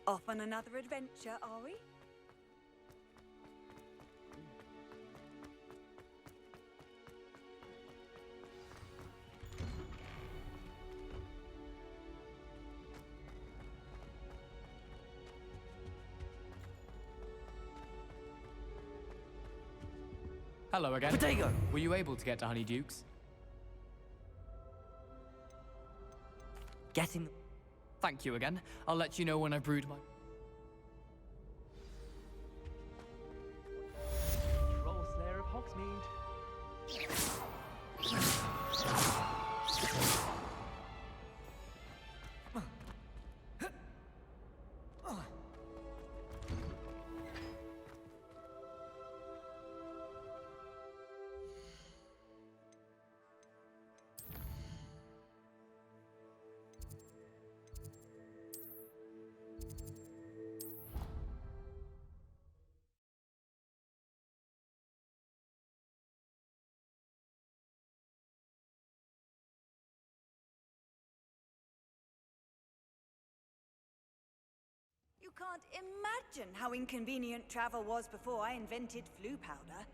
Off on another adventure, are we? Hello again. Potato! Were you able to get to Honeydukes? Getting... Thank you again. I'll let you know when I've brewed my... Troll Slayer of Hogsmeade. You can't imagine how inconvenient travel was before I invented flu powder.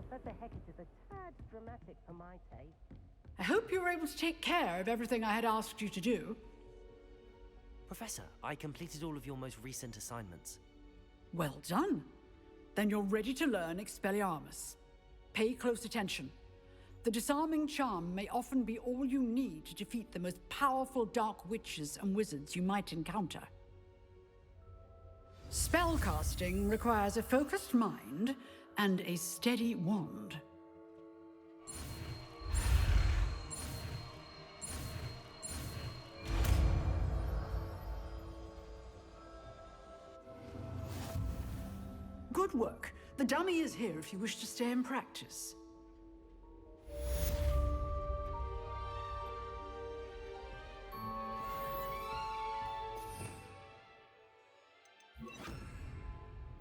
Professor Hecat is a tad dramatic for my taste. I hope you were able to take care of everything I had asked you to do. Professor, I completed all of your most recent assignments. Well done. Then you're ready to learn Expelliarmus. Pay close attention. The disarming charm may often be all you need to defeat the most powerful dark witches and wizards you might encounter. Spellcasting requires a focused mind and a steady wand. Good work. The dummy is here if you wish to stay and practice.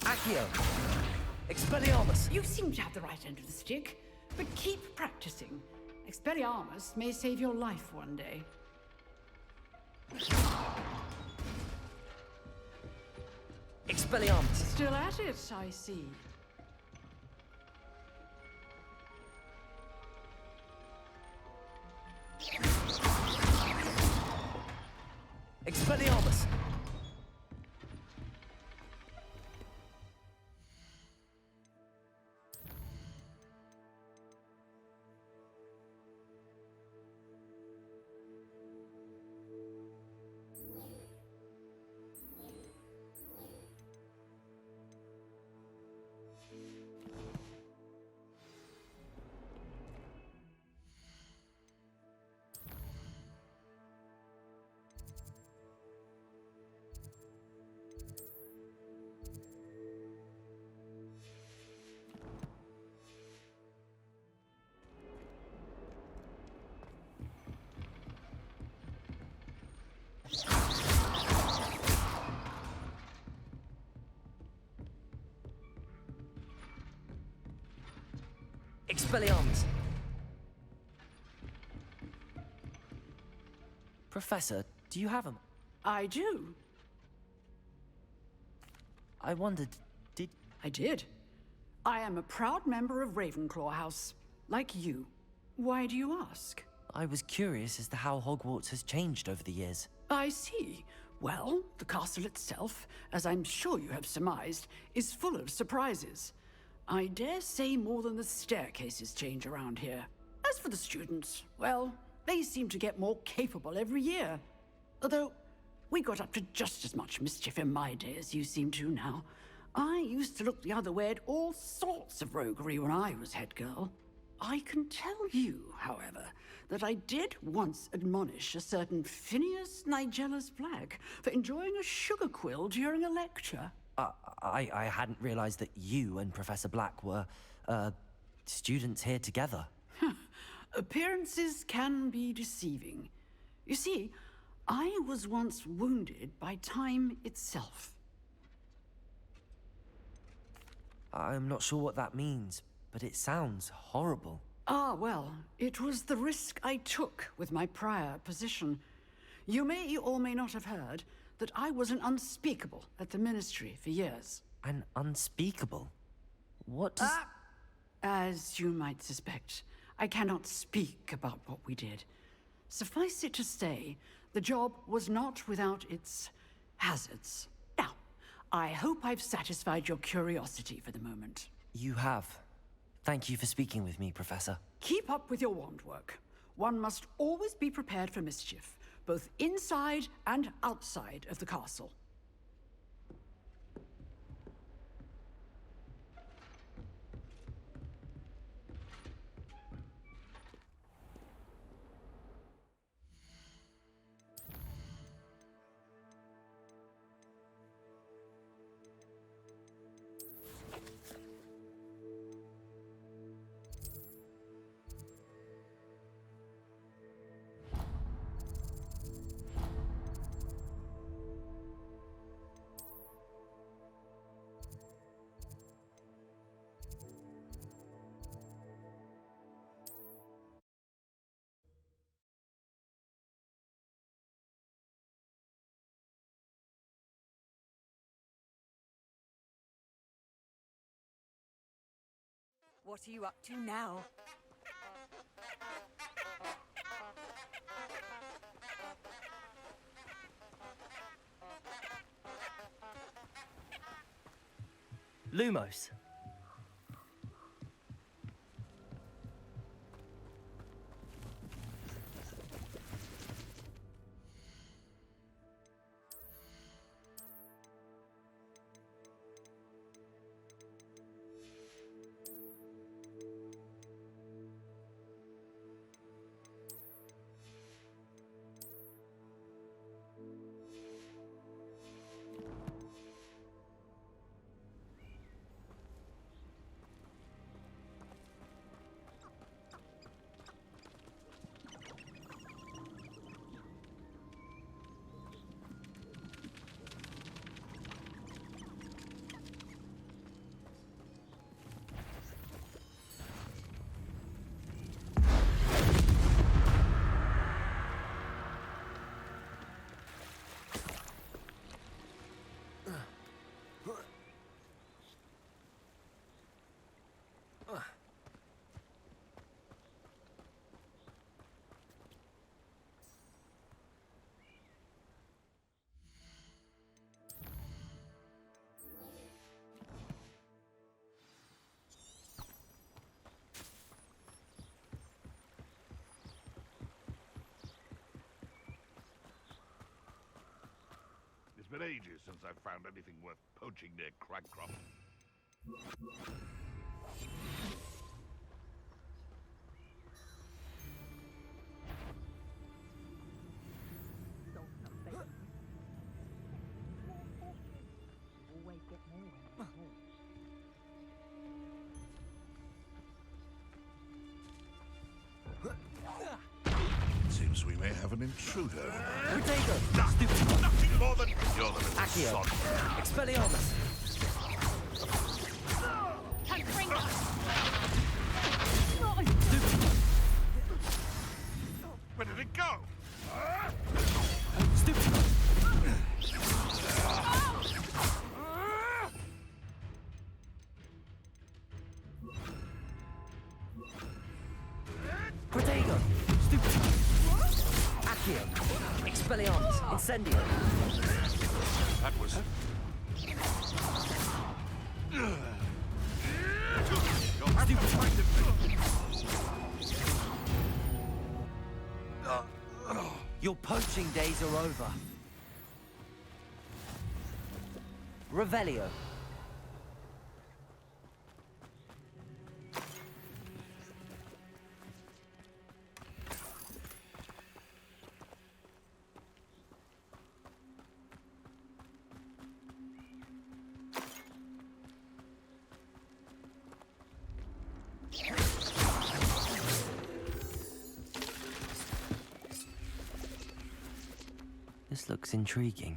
Accio! Expelliarmus! You seem to have the right end of the stick, but keep practicing. Expelliarmus may save your life one day. Expelliarmus! Still at it, I see. Expelliarmus! Expelliarmus! Professor, do you have him? I do. I wondered, did... I did. I am a proud member of Ravenclaw House, like you. Why do you ask? I was curious as to how Hogwarts has changed over the years. I see. Well, the castle itself, as I'm sure you have surmised, is full of surprises. I dare say more than the staircases change around here. As for the students, well, they seem to get more capable every year. Although, We got up to just as much mischief in my day as you seem to now. I used to look the other way at all sorts of roguery when I was head girl. I can tell you, however, that I did once admonish a certain Phineas Nigella's Black for enjoying a sugar quill during a lecture. I hadn't realized that you and Professor Black were, students here together. Appearances can be deceiving. You see, I was once wounded by time itself. I'm not sure what that means, but it sounds horrible. Ah, well, it was the risk I took with my prior position. You may or may not have heard that I was an unspeakable at the Ministry for years. An unspeakable? What does... As you might suspect, I cannot speak about what we did. Suffice it to say, the job was not without its hazards. Now, I hope I've satisfied your curiosity for the moment. You have. Thank you for speaking with me, Professor. Keep up with your wand work. One must always be prepared for mischief, both inside and outside of the castle. What are you up to now? Lumos. It's been ages since I've found anything worth poaching near Cragcroft. Always get more when it's more. Seems we may have an intruder. Protego! Nothing more than you're the little Accio! sod. Expelliarmus! Where did it go? Stupid! Protego! Stupid! Accio! Expelliarmus! Incendio! That was... Your poaching days are over. Revelio. This looks intriguing.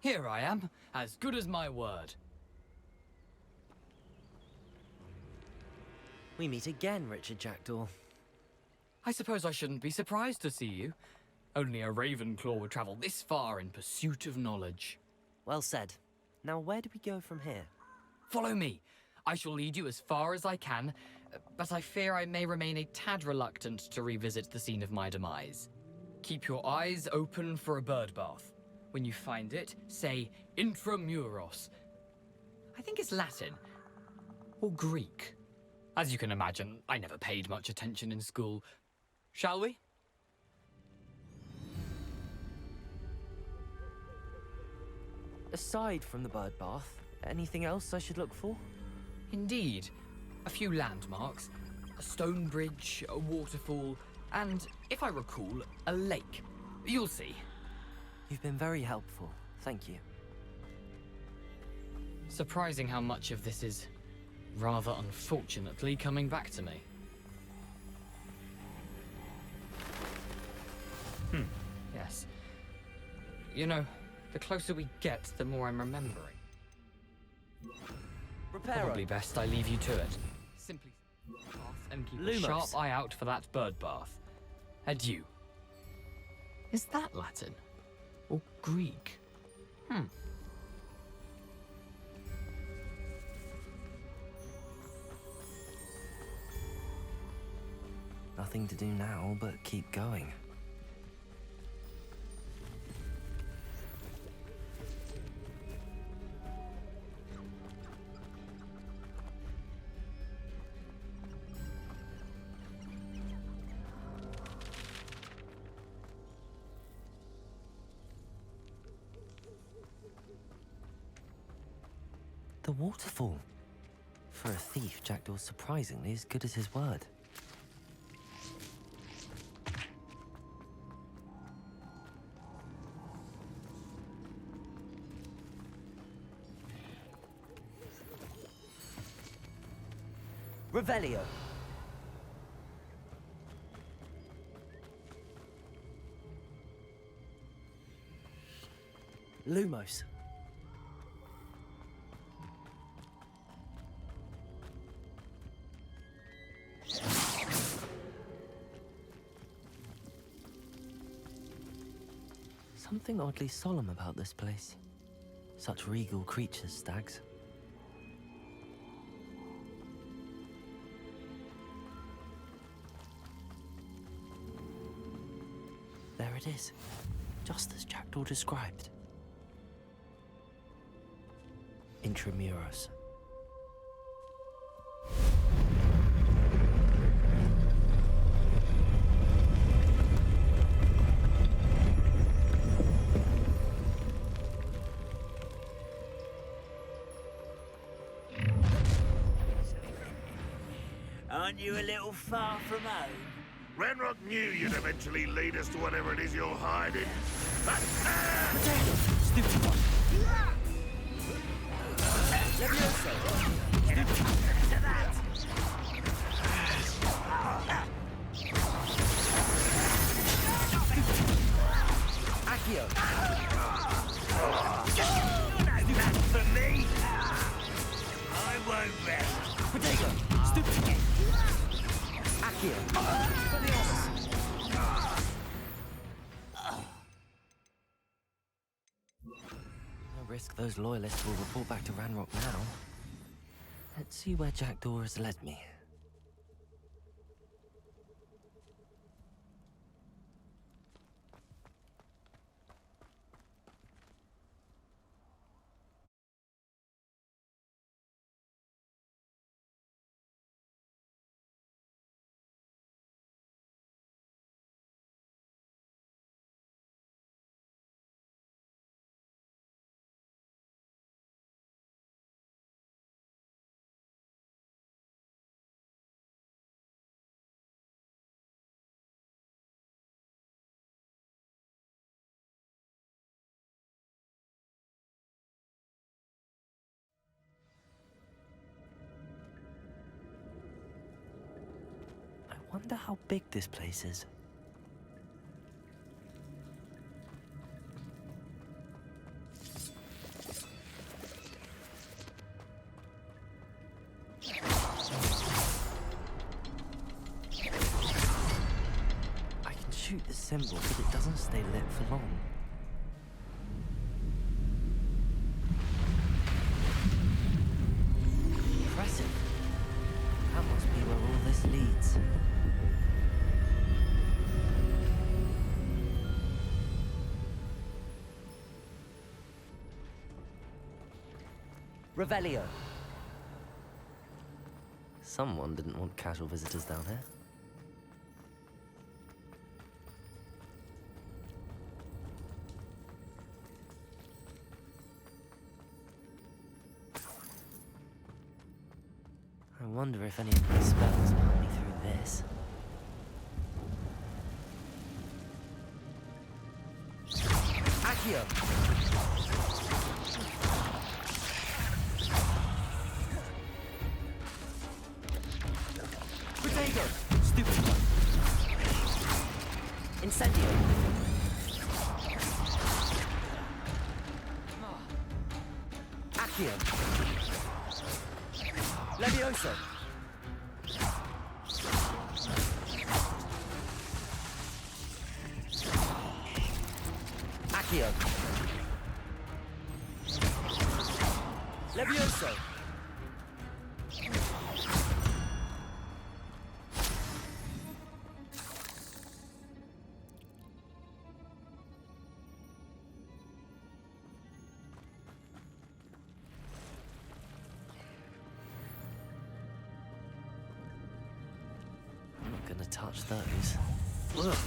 Here I am, as good as my word. We meet again, Richard Jackdaw. I suppose I shouldn't be surprised to see you. Only a Ravenclaw would travel this far in pursuit of knowledge. Well said. Now, where do we go from here? Follow me. I shall lead you as far as I can, but I fear I may remain a tad reluctant to revisit the scene of my demise. Keep your eyes open for a bird bath. When you find it, say intramuros. I think it's Latin. Or Greek. As you can imagine, I never paid much attention in school. Shall we? Aside from the bird bath, anything else I should look for? Indeed. A few landmarks. A stone bridge, a waterfall, and, if I recall, a lake. You'll see. You've been very helpful. Thank you. Surprising how much of this is, rather unfortunately, coming back to me. Yes. You know, the closer we get, the more I'm remembering. Probably best I leave you to it. Simply path and keep a sharp eye out for that bird bath. Adieu. Is that Latin? Or Greek? Nothing to do now but keep going. The waterfall. For a thief, Jackdaw's surprisingly as good as his word. Revelio. Lumos. Something oddly solemn about this place. Such regal creatures, stags. There it is, just as Jackdaw described. Intramuros. Aren't you a little far from home? Ranrock knew you'd eventually lead us to whatever it is you're hiding. Stupid one. Levioso. Accio. That's for me. I won't rest. Protego. Stupid. Accio. No risk those loyalists will report back to Ranrock now. Let's see where Jackdaw has led me. I wonder how big this place is. I can shoot the symbol, but it doesn't stay lit for long. Impressive. That must be where all this leads. Revelio. Someone didn't want casual visitors down here. I wonder if any of these spells will help me through this. Accio! Protego! Stupid one. Incendio! Accio! Levioso! Accio! Levioso! I'm not gonna touch those. Ugh.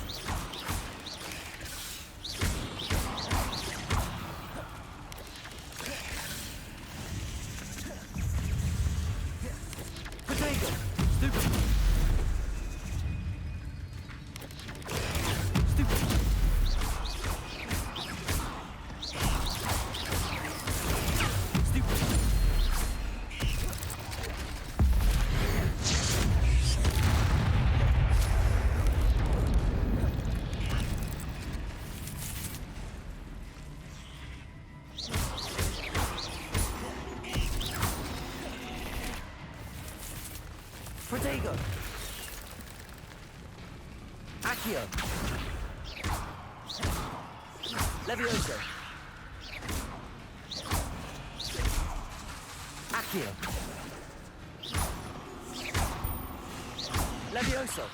Protego! Accio! Levioso! Accio! Levioso!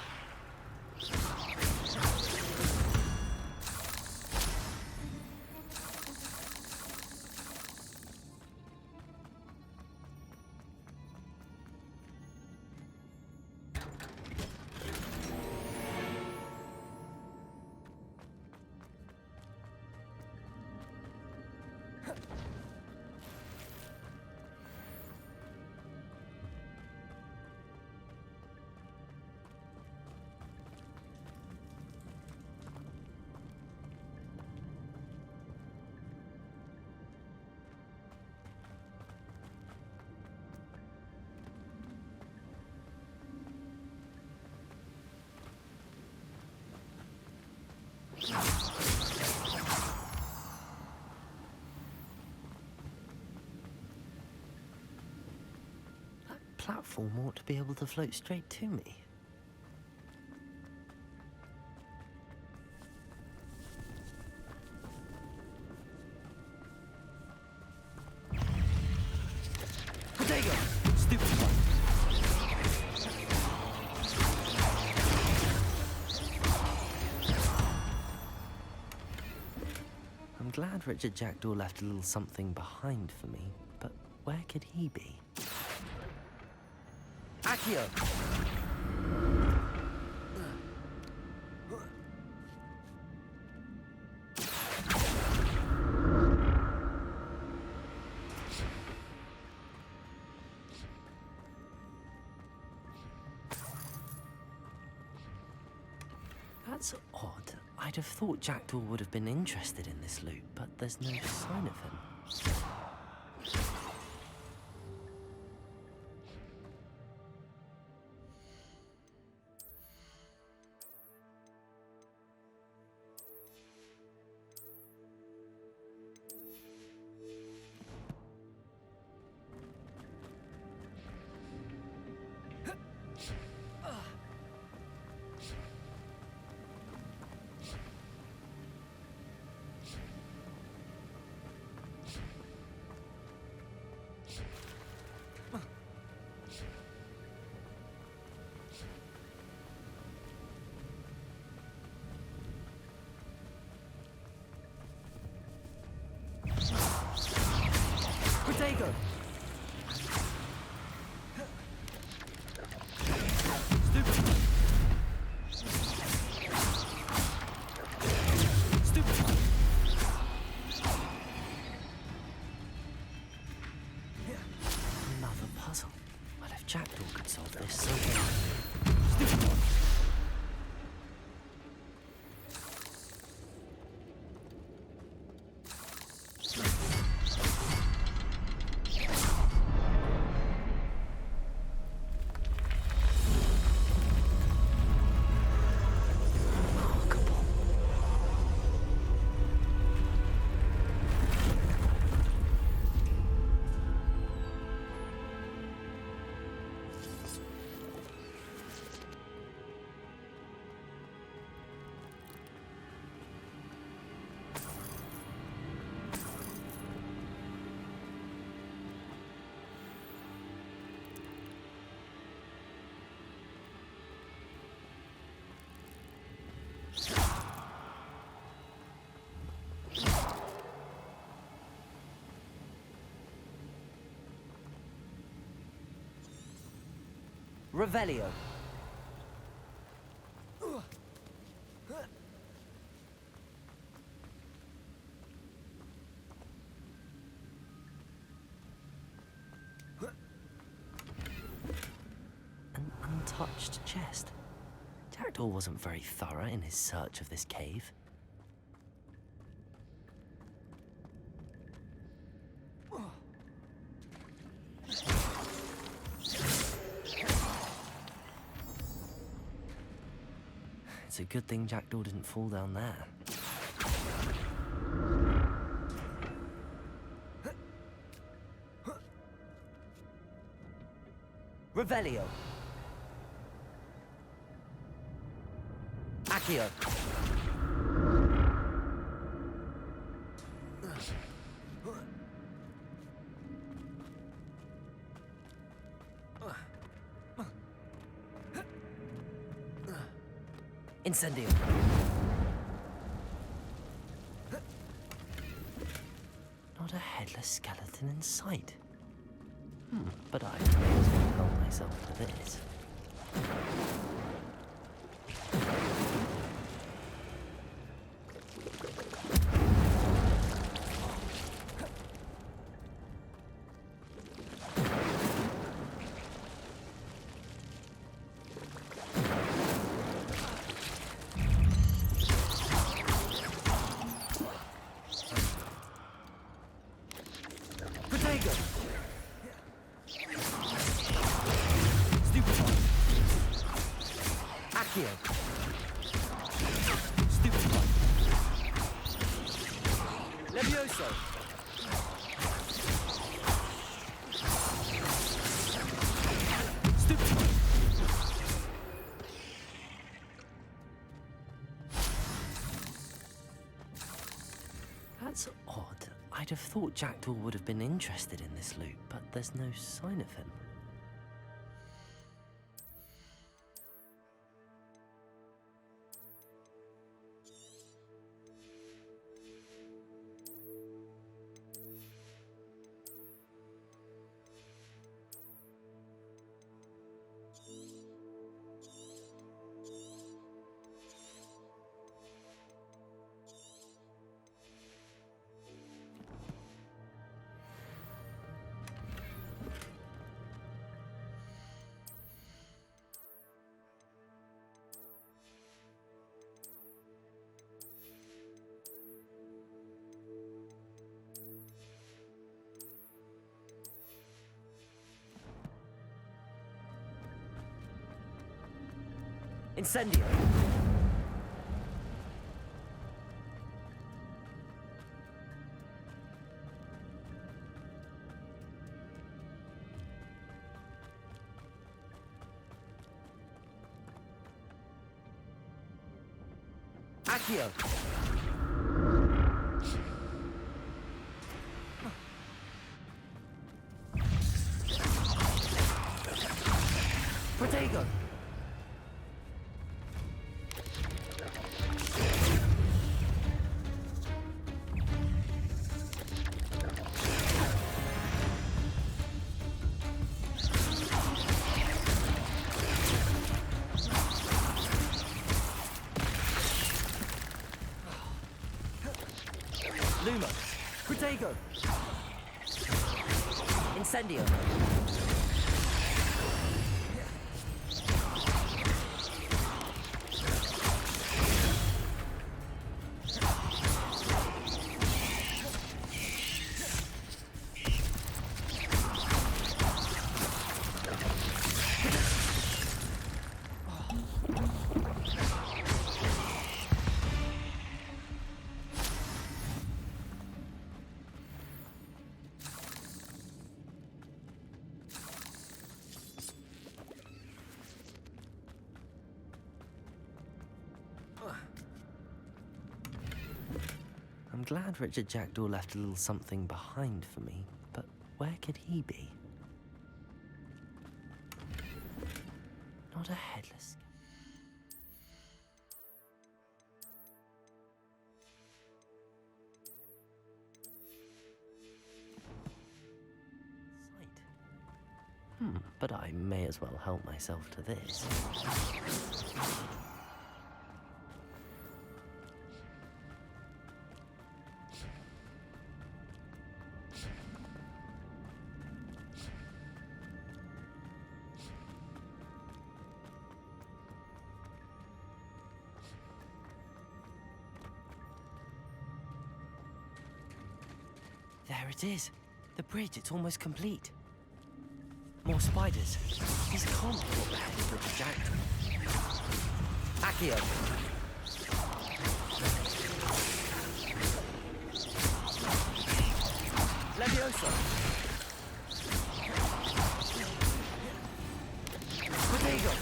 That platform ought to be able to float straight to me. There you go! Stupid one. I'm glad Richard Jackdaw left a little something behind for me, but where could he be? Accio! That's odd. I'd have thought Jackdaw would have been interested in this loot, but there's no sign of him. Protego! Stupid! Stupid! Another puzzle. Well, if Jackdaw could solve this, so can I. Stupid one! Revelio. An untouched chest. Jackdaw wasn't very thorough in his search of this cave. It's a good thing Jackdaw didn't fall down there. Revelio. Accio. Incendio. Not a headless skeleton in sight. But I may as well help myself to this. Stupid one. That's odd. I'd have thought Jackdaw would have been interested in this loot, but there's no sign of him. Incendio! Accio! Protego! Luma! Protego! Incendio! I'm glad Richard Jackdaw left a little something behind for me, but where could he be? Not a headless... sight. But I may as well help myself to this. There it is. The bridge, it's almost complete. More spiders. These can't be what the heck is Richard Jackdaw. Accio! Leviosa! Protego!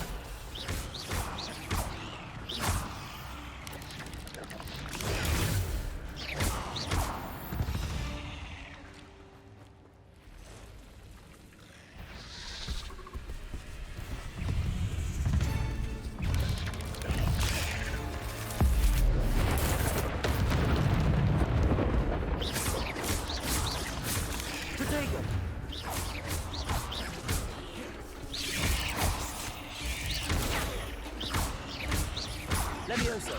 Leviosa!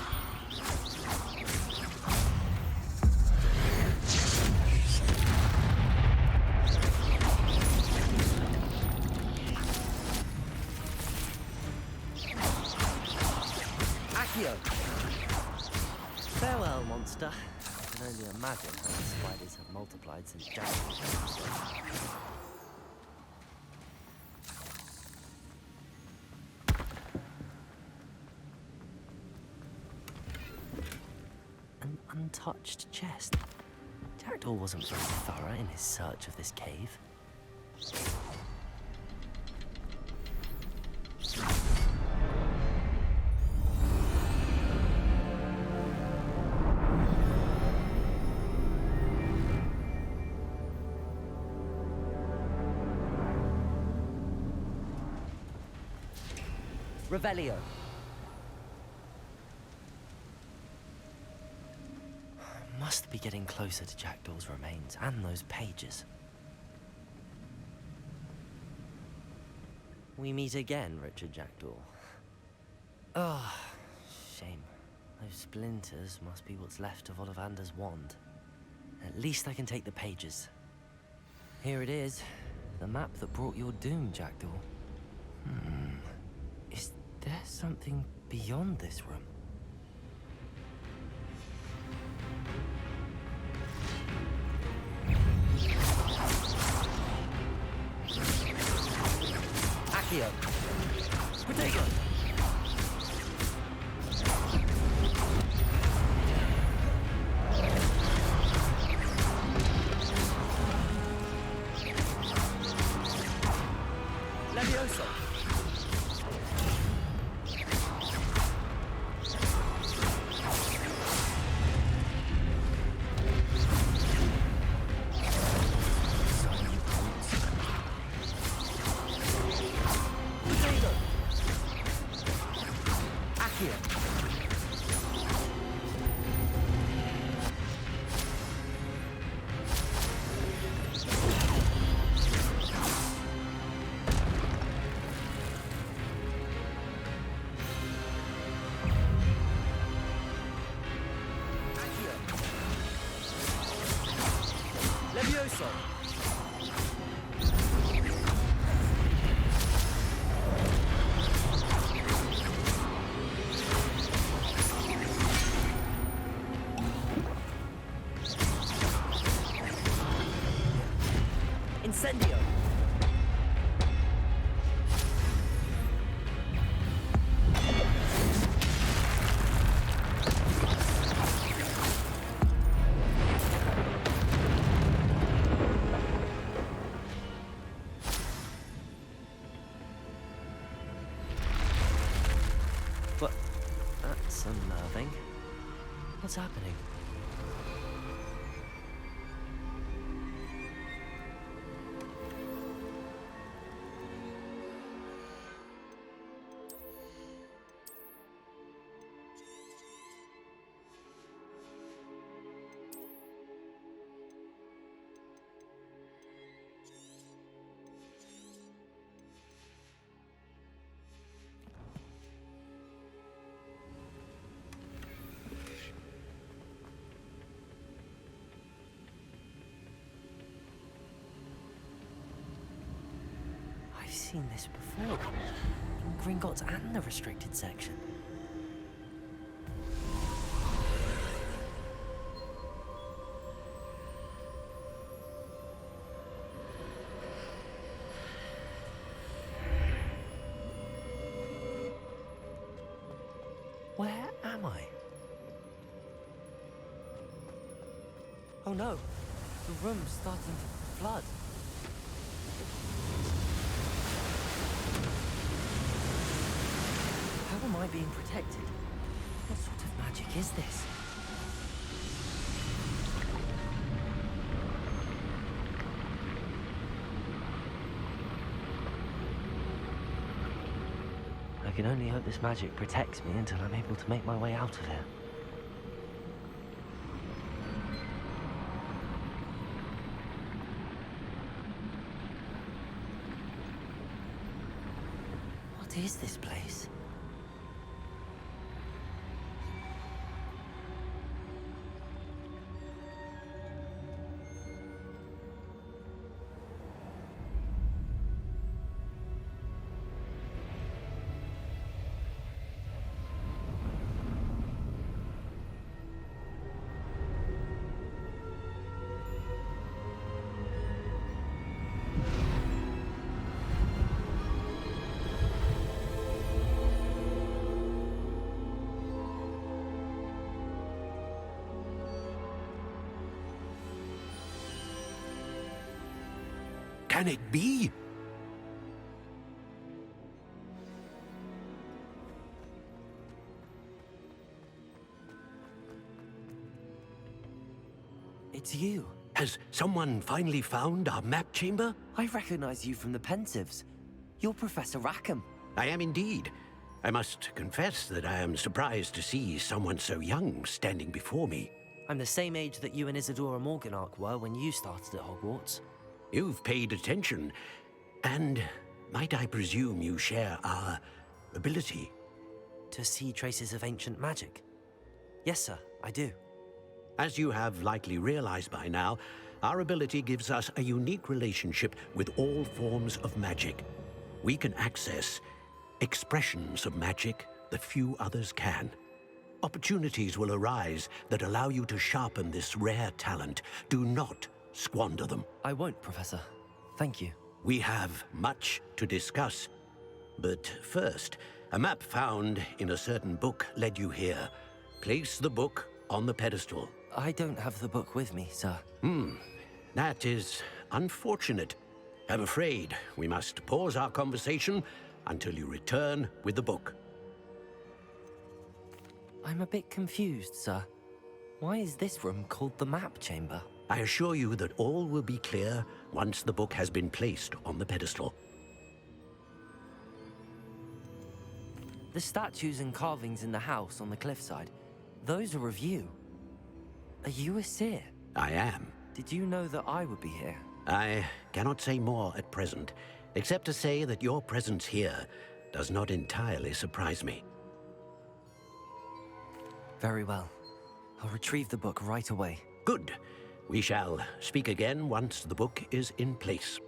Accio! Farewell, monster. I can only imagine how the spiders have multiplied since Jack. An untouched chest. Jackdaw wasn't very thorough in his search of this cave. Revelio. Must be getting closer to Jackdaw's remains and those pages. We meet again, Richard Jackdaw. Ah, shame. Those splinters must be what's left of Ollivander's wand. At least I can take the pages. Here it is. The map that brought your doom, Jackdaw. Is there something beyond this room? Accio. Protego. Levioso. Levioso. Incendio. But that's unnerving. What's happening? I've seen this before. In Gringotts and the restricted section. Where am I? Oh no, the room's starting to flood. How am I being protected? What sort of magic is this? I can only hope this magic protects me until I'm able to make my way out of here. What is this place? Can it be? It's you. Has someone finally found our map chamber? I recognize you from the Pensives. You're Professor Rackham. I am indeed. I must confess that I am surprised to see someone so young standing before me. I'm the same age that you and Isadora Morganach were when you started at Hogwarts. You've paid attention, and might I presume you share our ability? To see traces of ancient magic? Yes, sir, I do. As you have likely realized by now, our ability gives us a unique relationship with all forms of magic. We can access expressions of magic that few others can. Opportunities will arise that allow you to sharpen this rare talent. Do not squander them. I won't, Professor. Thank you. We have much to discuss. But first, a map found in a certain book led you here. Place the book on the pedestal. I don't have the book with me, sir. That is unfortunate. I'm afraid we must pause our conversation until you return with the book. I'm a bit confused, sir. Why is this room called the map chamber? I assure you that all will be clear once the book has been placed on the pedestal. The statues and carvings in the house on the cliffside, those are of you. Are you a seer? I am. Did you know that I would be here? I cannot say more at present, except to say that your presence here does not entirely surprise me. Very well. I'll retrieve the book right away. Good. We shall speak again once the book is in place.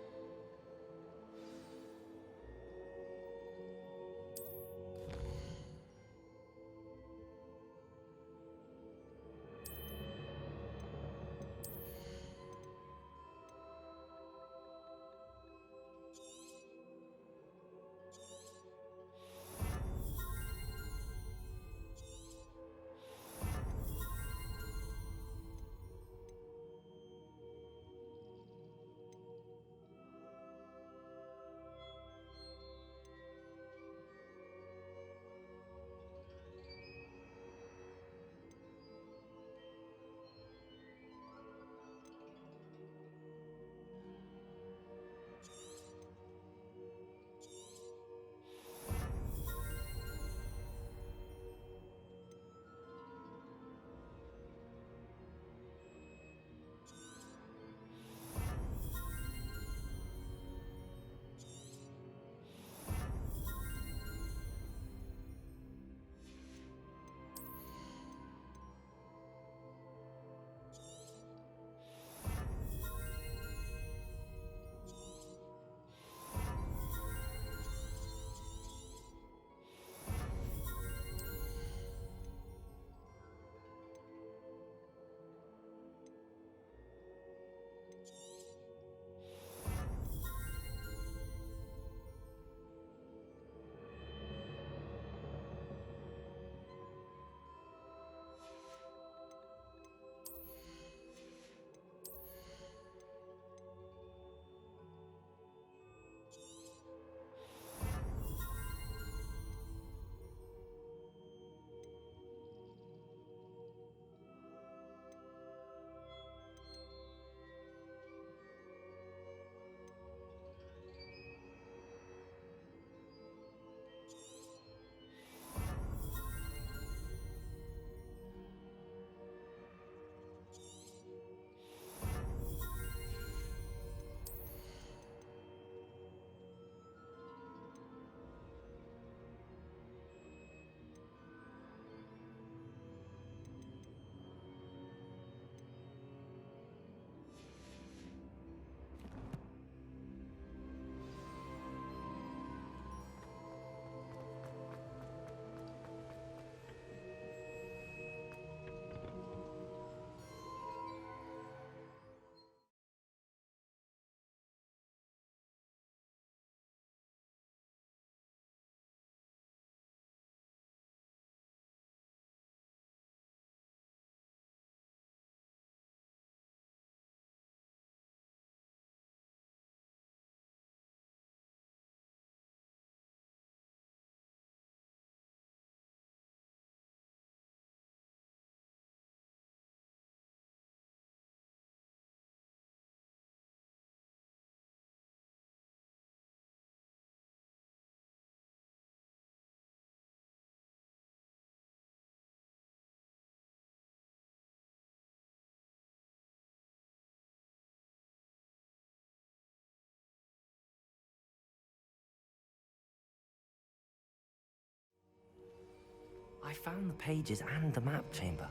found the pages and the map chamber.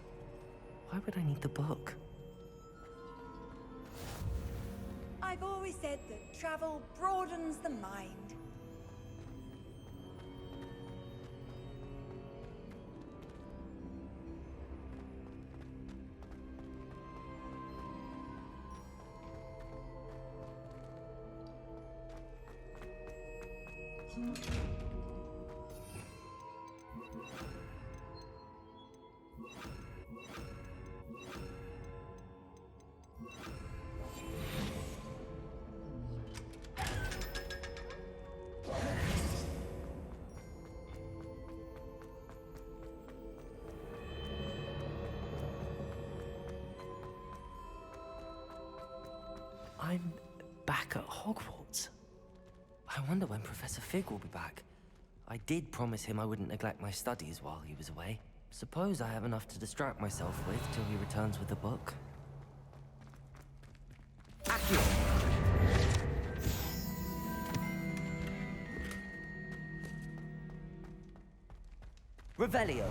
Why would I need the book? I've always said that travel broadens the mind. I'm back at Hogwarts. I wonder when Professor Fig will be back. I did promise him I wouldn't neglect my studies while he was away. Suppose I have enough to distract myself with till he returns with the book. Accio! Revelio!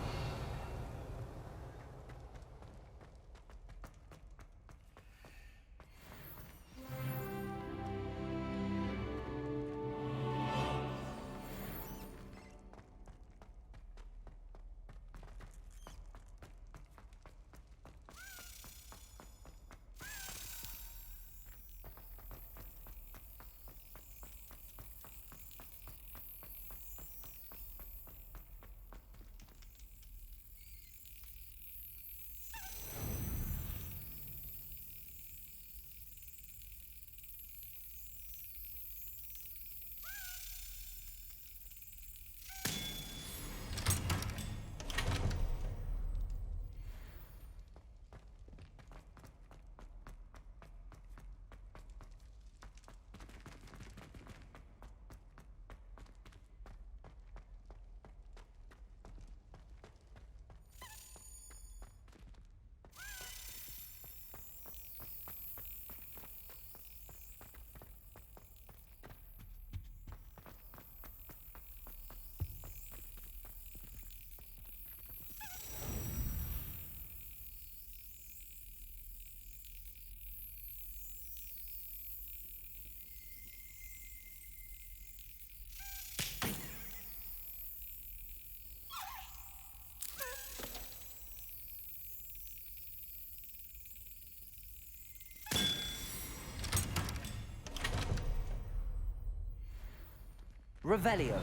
Revelio.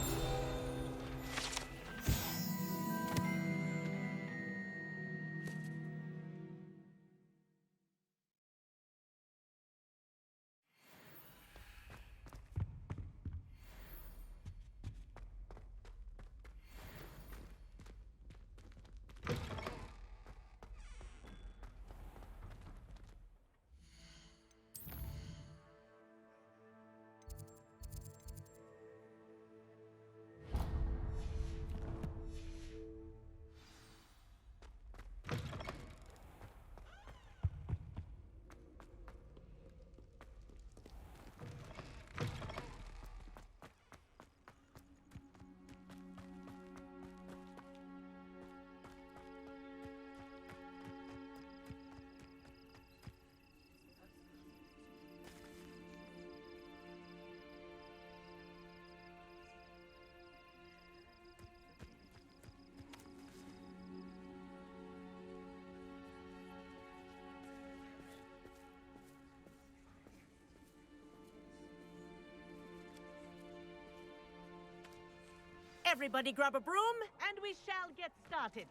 Everybody grab a broom, and we shall get started.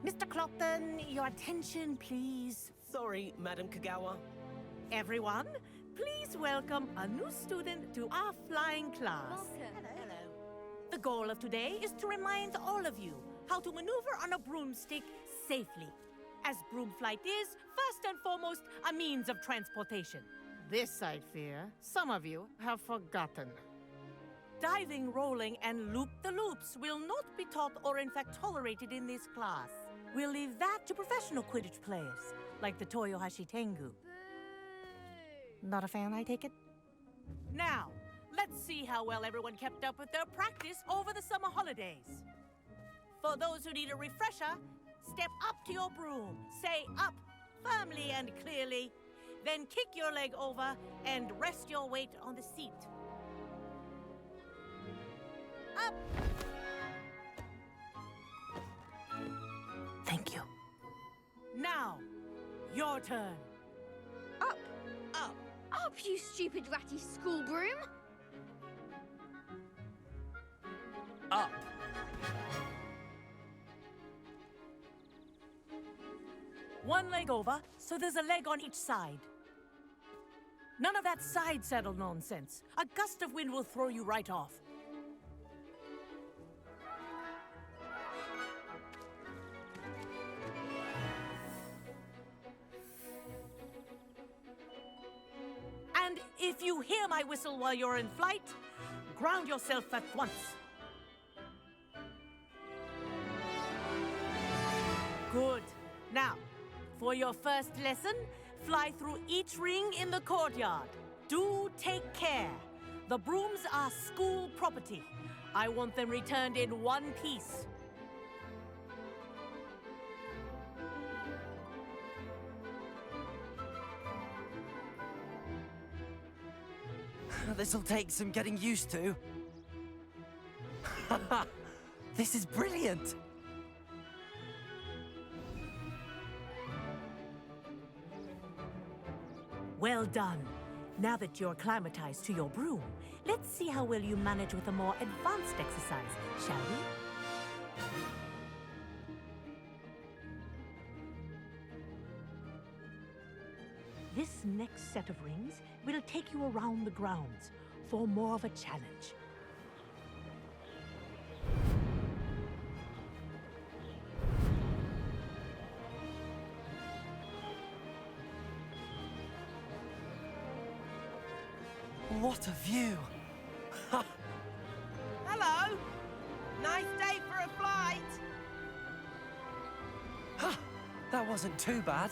Mr. Clopton, your attention, please. Sorry, Madam Kagawa. Everyone, please welcome a new student to our flying class. Welcome. Hello. The goal of today is to remind all of you how to maneuver on a broomstick safely, as broom flight is, first and foremost, a means of transportation. This, I fear, some of you have forgotten. Diving, rolling, and loop-the-loops will not be taught or in fact tolerated in this class. We'll leave that to professional Quidditch players, like the Toyohashi Tengu. Not a fan, I take it? Now, Let's see how well everyone kept up with their practice over the summer holidays. For those who need a refresher, step up to your broom, say up firmly and clearly, then kick your leg over and rest your weight on the seat. Up! Thank you. Now, your turn. Up! Up! Up, you stupid ratty school broom! Up. One leg over, so there's a leg on each side. None of that side saddle nonsense. A gust of wind will throw you right off. And if you hear my whistle while you're in flight, ground yourself at once. Good. Now, for your first lesson, fly through each ring in the courtyard. Do take care. The brooms are school property. I want them returned in one piece. This'll take some getting used to. This is brilliant! Well done. Now that you're acclimatized to your broom, let's see how well you manage with a more advanced exercise, shall we? This next set of rings will take you around the grounds for more of a challenge. What a view! Hello! Nice day for a flight! That wasn't too bad.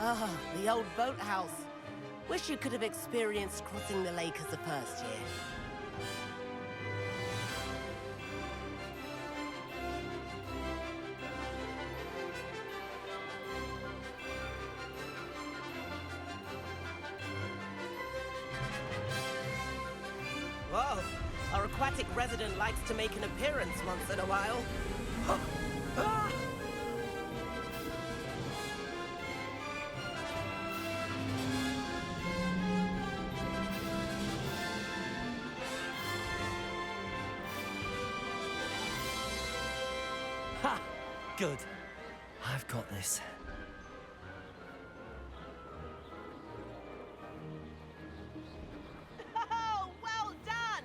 Ah, the old boathouse. Wish you could have experienced crossing the lake as a first year. Whoa, our aquatic resident likes to make an appearance once in a while. Ah! Ha! Good. I've got this. Oh, well done!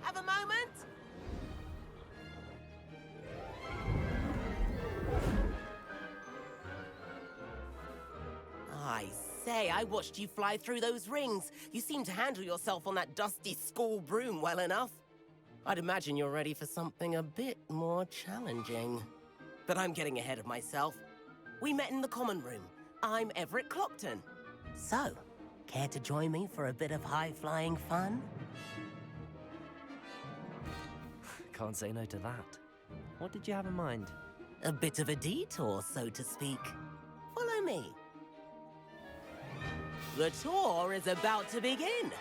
Have a moment? I say, I watched you fly through those rings. You seem to handle yourself on that dusty school broom well enough. I'd imagine you're ready for something a bit more challenging. But I'm getting ahead of myself. We met in the common room. I'm Everett Clopton. So, care to join me for a bit of high-flying fun? Can't say no to that. What did you have in mind? A bit of a detour, so to speak. Follow me. The tour is about to begin.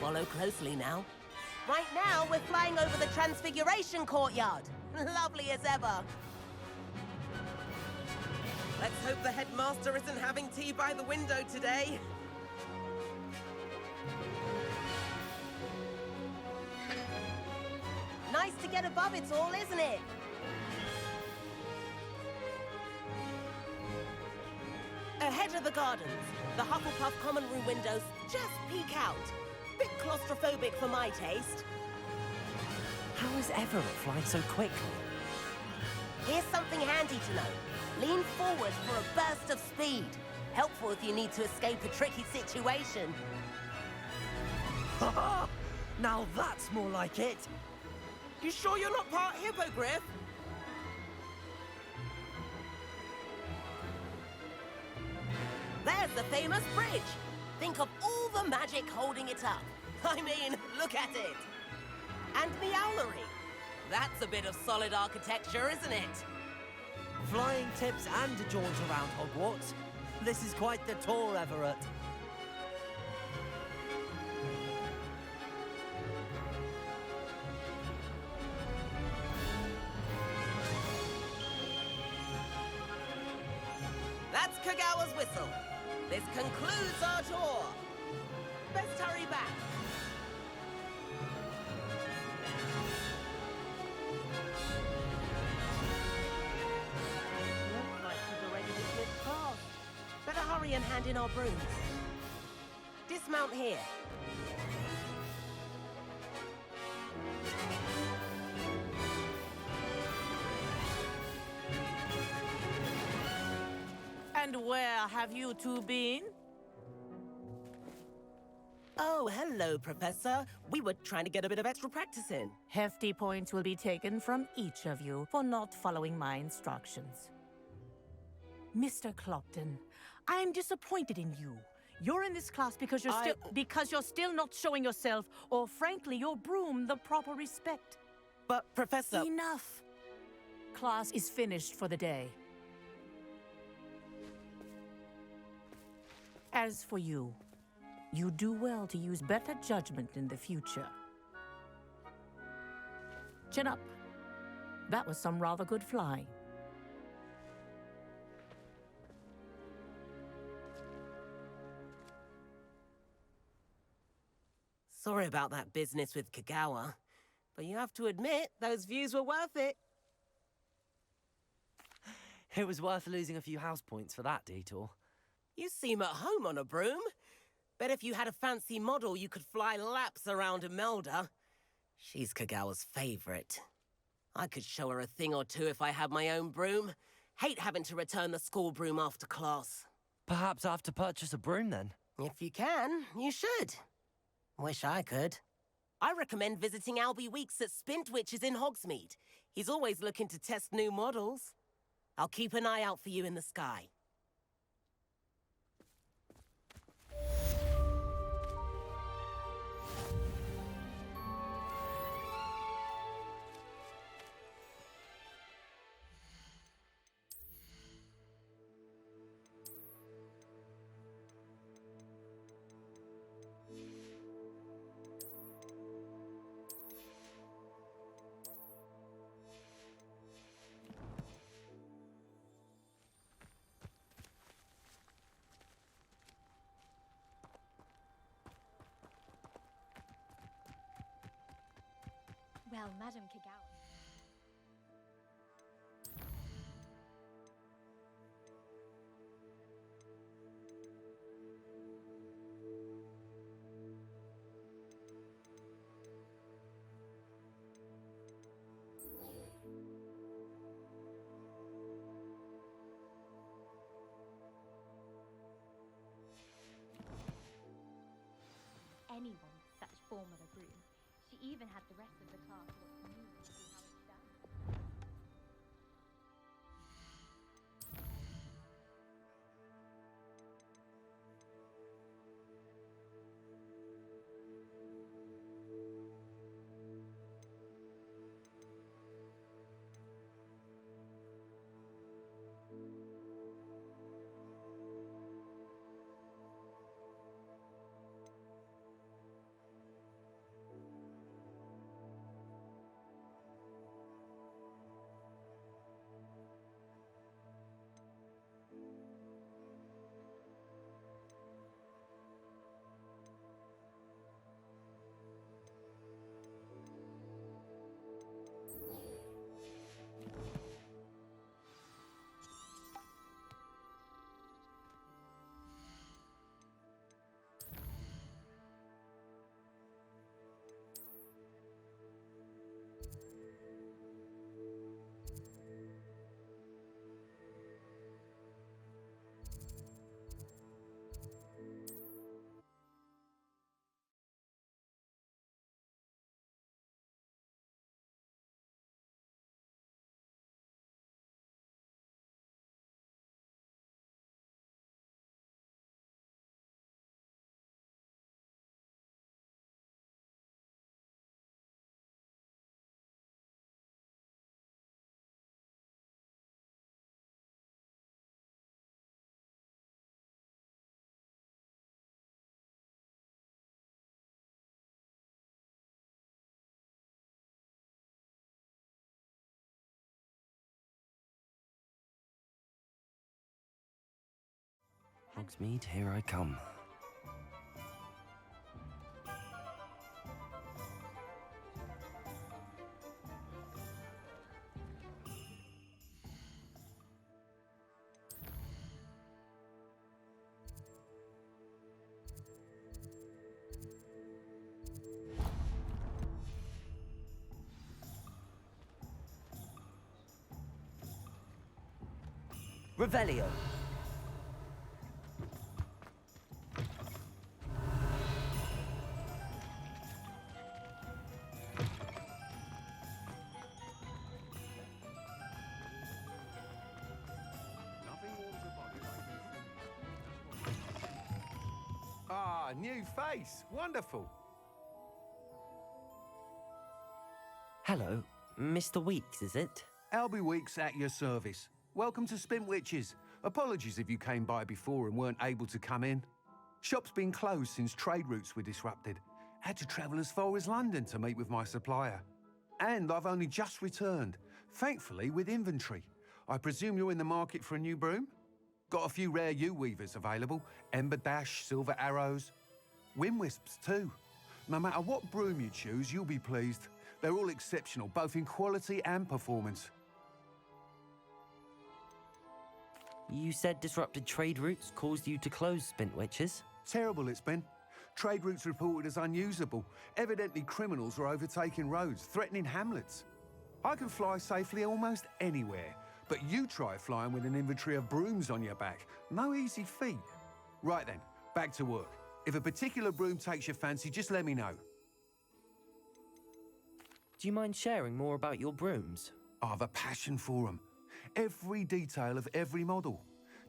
Follow closely now. Right now, we're flying over the Transfiguration Courtyard. Lovely as ever. Let's hope the headmaster isn't having tea by the window today. Nice to get above it all, isn't it? Ahead of the gardens, the Hufflepuff common room windows just peek out. Bit claustrophobic for my taste. How is Everett flying so quickly? Here's something handy to know. Lean forward for a burst of speed. Helpful if you need to escape a tricky situation. Now that's more like it. You sure you're not part hippogriff? There's the famous bridge. Think of all the magic holding it up. I mean, look at it. And the owlery. That's a bit of solid architecture, isn't it? Flying tips and a jaunt around Hogwarts. This is quite the tour, Everett. That's Kagawa's whistle. This concludes our tour. Best hurry back. Looks like she's already dismissed class. Better hurry and hand in our brooms. Dismount here. And where have you two been? Oh, hello, Professor. We were trying to get a bit of extra practice in. Hefty points will be taken from each of you for not following my instructions. Mr. Clopton, I'm disappointed in you. You're in this class because you're still not showing yourself, or frankly, your broom, the proper respect. But, Professor... Enough. Class is finished for the day. As for you, you do well to use better judgment in the future. Chin up. That was some rather good flying. Sorry about that business with Kagawa, but you have to admit, those views were worth it. It was worth losing a few house points for that detour. You seem at home on a broom. Bet if you had a fancy model, you could fly laps around Imelda. She's Kagawa's favorite. I could show her a thing or two if I had my own broom. Hate having to return the school broom after class. Perhaps I have to purchase a broom then. If you can, you should. Wish I could. I recommend visiting Albie Weeks at Spintwitches in Hogsmeade. He's always looking to test new models. I'll keep an eye out for you in the sky. Well, Madam Kagawa. Anyone with such form of a broom. She even had the rest of the class look new to see how it's done. Hogsmeade, here I come. Revelio. Ah, new face. Wonderful. Hello, Mr. Weeks, is it? Albie Weeks at your service. Welcome to Spintwitches. Apologies if you came by before and weren't able to come in. Shop's been closed since trade routes were disrupted. Had to travel as far as London to meet with my supplier. And I've only just returned, thankfully with inventory. I presume you're in the market for a new broom? Got a few rare U-weavers available. Ember Dash, Silver Arrows. Wind Wisps too. No matter what broom you choose, you'll be pleased. They're all exceptional, both in quality and performance. You said disrupted trade routes caused you to close Spintwitches? Terrible it's been. Trade routes reported as unusable. Evidently criminals are overtaking roads, threatening hamlets. I can fly safely almost anywhere, but you try flying with an inventory of brooms on your back. No easy feat. Right then, back to work. If a particular broom takes your fancy, just let me know. Do you mind sharing more about your brooms? I've a passion for them. Every detail of every model.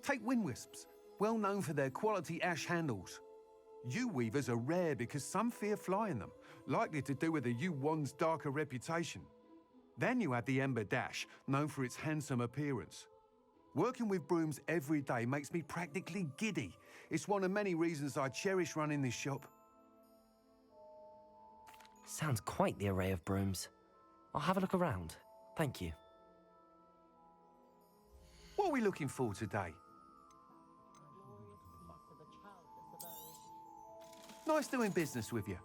Take Wind Wisps, well known for their quality ash handles. U-weavers are rare because some fear flying them, likely to do with the U-wand's darker reputation. Then you have the Ember Dash, known for its handsome appearance. Working with brooms every day makes me practically giddy. It's one of many reasons I cherish running this shop. Sounds quite the array of brooms. I'll have a look around. Thank you. What are we looking for today? Nice doing business with you.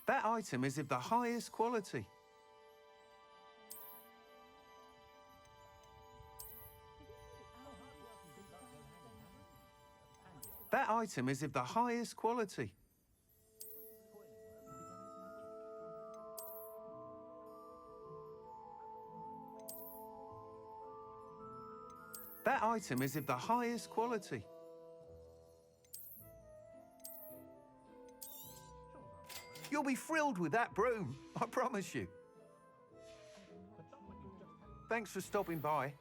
That item is of the highest quality. That item is of the highest quality. That item is of the highest quality. You'll be thrilled with that broom, I promise you. Thanks for stopping by.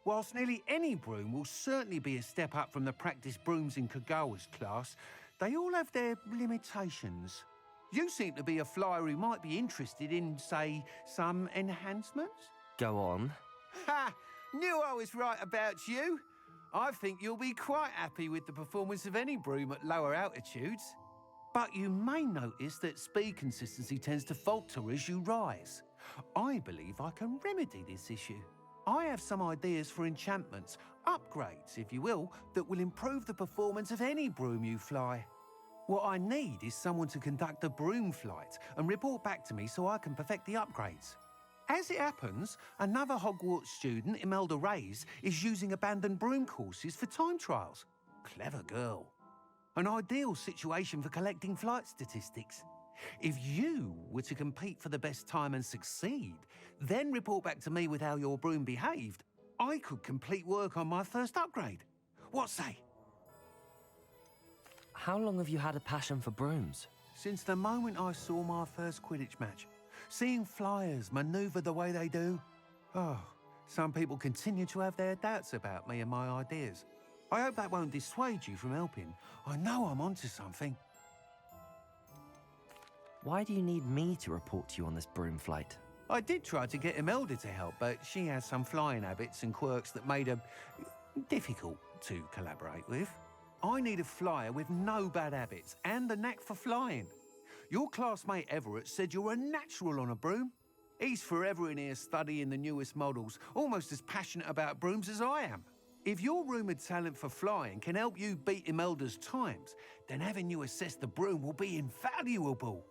Whilst nearly any broom will certainly be a step up from the practice brooms in Kagawa's class, they all have their limitations. You seem to be a flyer who might be interested in, say, some enhancements? Go on. Ha! Knew I was right about you. I think you'll be quite happy with the performance of any broom at lower altitudes. But you may notice that speed consistency tends to falter as you rise. I believe I can remedy this issue. I have some ideas for enchantments, upgrades, if you will, that will improve the performance of any broom you fly. What I need is someone to conduct a broom flight and report back to me so I can perfect the upgrades. As it happens, another Hogwarts student, Imelda Reyes, is using abandoned broom courses for time trials. Clever girl. An ideal situation for collecting flight statistics. If you were to compete for the best time and succeed, then report back to me with how your broom behaved, I could complete work on my first upgrade. What say? How long have you had a passion for brooms? Since the moment I saw my first Quidditch match. Seeing flyers manoeuvre the way they do. Oh, some people continue to have their doubts about me and my ideas. I hope that won't dissuade you from helping. I know I'm onto something. Why do you need me to report to you on this broom flight? I did try to get Imelda to help, but she has some flying habits and quirks that made her difficult to collaborate with. I need a flyer with no bad habits and a knack for flying. Your classmate Everett said you're a natural on a broom. He's forever in here studying the newest models, almost as passionate about brooms as I am. If your rumoured talent for flying can help you beat Imelda's times, then having you assess the broom will be invaluable.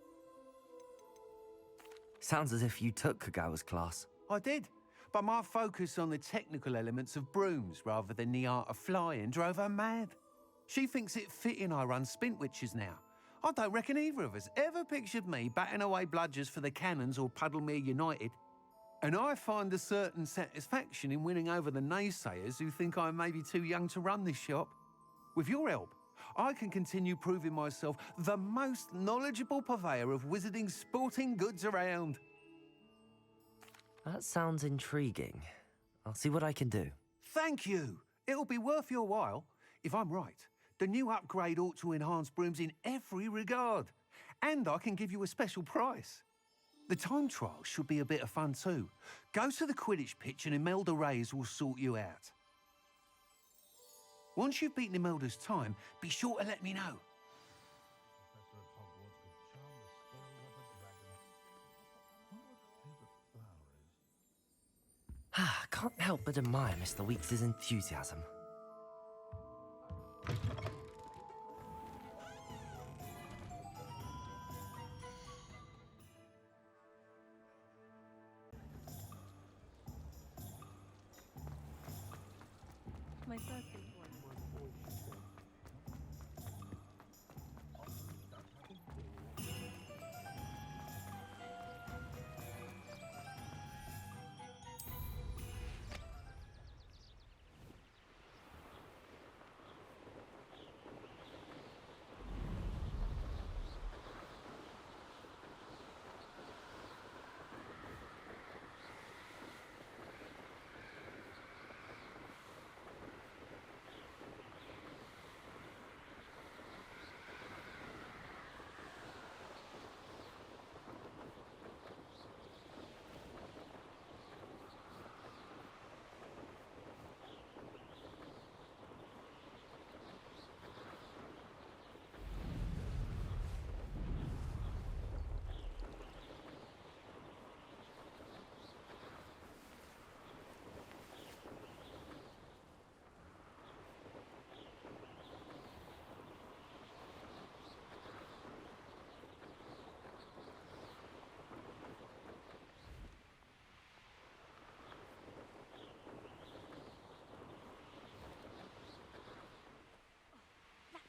Sounds as if you took Kagawa's class. I did, but my focus on the technical elements of brooms rather than the art of flying drove her mad. She thinks it fitting I run Spintwitches now. I don't reckon either of us ever pictured me batting away bludgers for the Cannons or Puddlemere United. And I find a certain satisfaction in winning over the naysayers who think I may be too young to run this shop. With your help, I can continue proving myself the most knowledgeable purveyor of wizarding sporting goods around. That sounds intriguing. I'll see what I can do. Thank you. It'll be worth your while. If I'm right, the new upgrade ought to enhance brooms in every regard. And I can give you a special price. The time trial should be a bit of fun too. Go to the Quidditch pitch and Imelda Reyes will sort you out. Once you've beaten Imelda's time, be sure to let me know. Can't help but admire Mr. Weeks' enthusiasm. My birthday.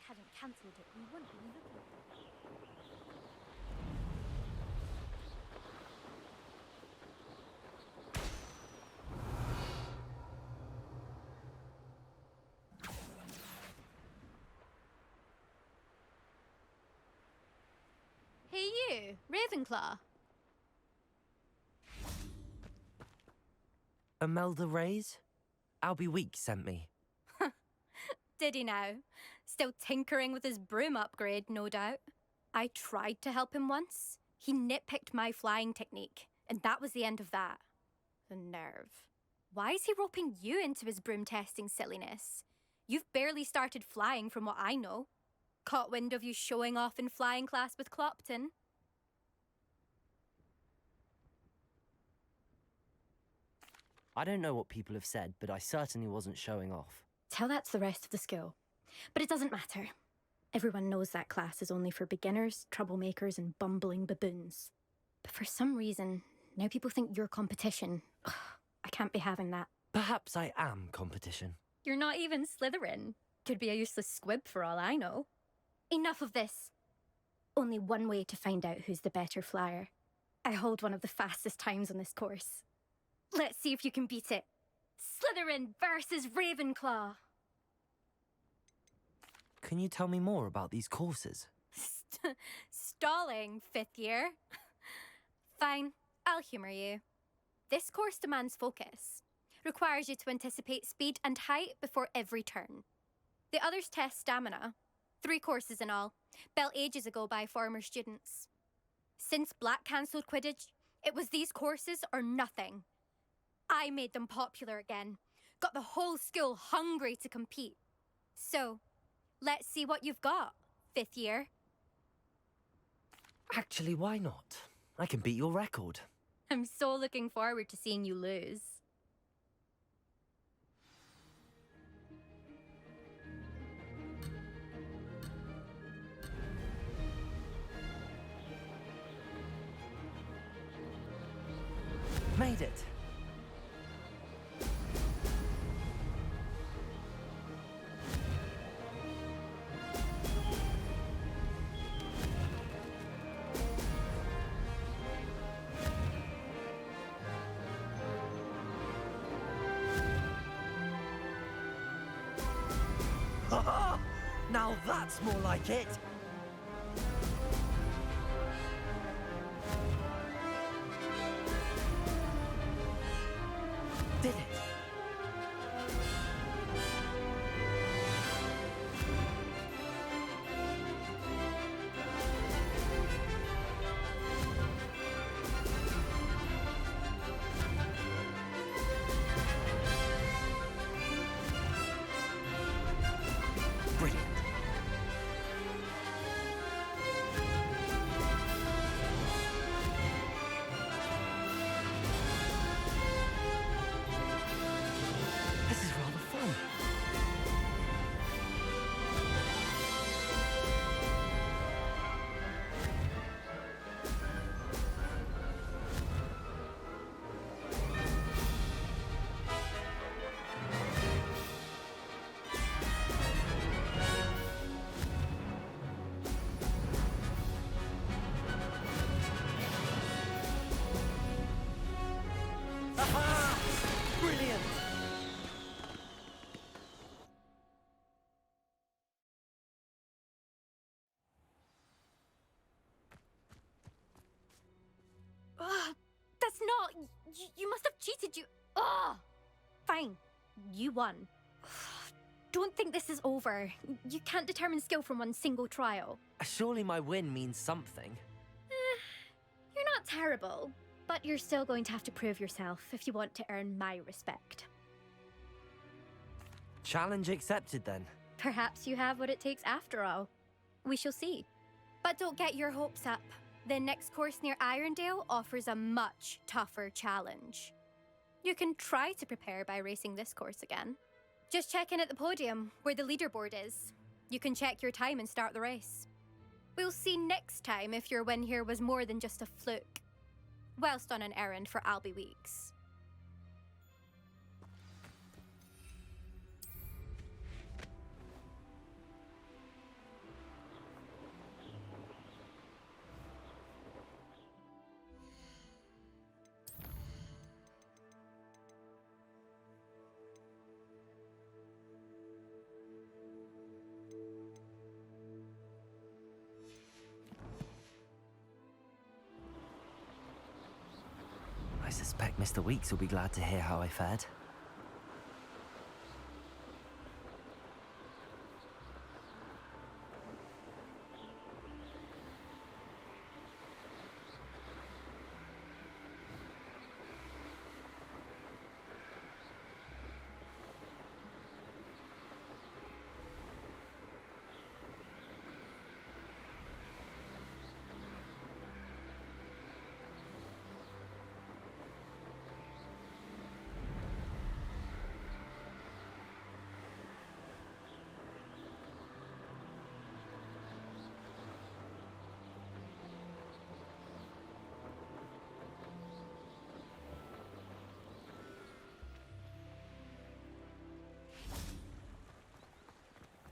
Hadn't cancelled it, we wouldn't be looking at it. Hey you, Ravenclaw. Imelda Reyes? Albie Weeks sent me. Did he now? Still tinkering with his broom upgrade, no doubt. I tried to help him once. He nitpicked my flying technique, and that was the end of that. The nerve. Why is he roping you into his broom testing silliness? You've barely started flying from what I know. Caught wind of you showing off in flying class with Clopton. I don't know what people have said, but I certainly wasn't showing off. Tell that to the rest of the school. But it doesn't matter. Everyone knows that class is only for beginners, troublemakers, and bumbling baboons. But for some reason, now people think you're competition. Ugh, I can't be having that. Perhaps I am competition. You're not even Slytherin. Could be a useless squib for all I know. Enough of this. Only one way to find out who's the better flyer. I hold one of the fastest times on this course. Let's see if you can beat it. Slytherin versus Ravenclaw. Can you tell me more about these courses? Stalling, 5th year. Fine, I'll humour you. This course demands focus. Requires you to anticipate speed and height before every turn. The others test stamina. 3 courses in all, built ages ago by former students. Since Black cancelled Quidditch, It was these courses or nothing. I made them popular again. Got the whole school hungry to compete. So, let's see what you've got, 5th year. Actually, why not? I can beat your record. I'm so looking forward to seeing you lose. Made it. Haha! Now that's more like it! Did it! Brilliant. This is rather fun. Aha! Brilliant! Ugh, that's not... You must have cheated, you... Ugh! Fine. You won. Don't think this is over. You can't determine skill from one single trial. Surely my win means something. You're not terrible, but you're still going to have to prove yourself if you want to earn my respect. Challenge accepted then. Perhaps you have what it takes after all. We shall see. But don't get your hopes up. The next course near Irondale offers a much tougher challenge. You can try to prepare by racing this course again. Just check in at the podium, where the leaderboard is. You can check your time and start the race. We'll see next time if your win here was more than just a fluke. Whilst on an errand for Albie Weeks. I suspect Mr. Weeks will be glad to hear how I fared.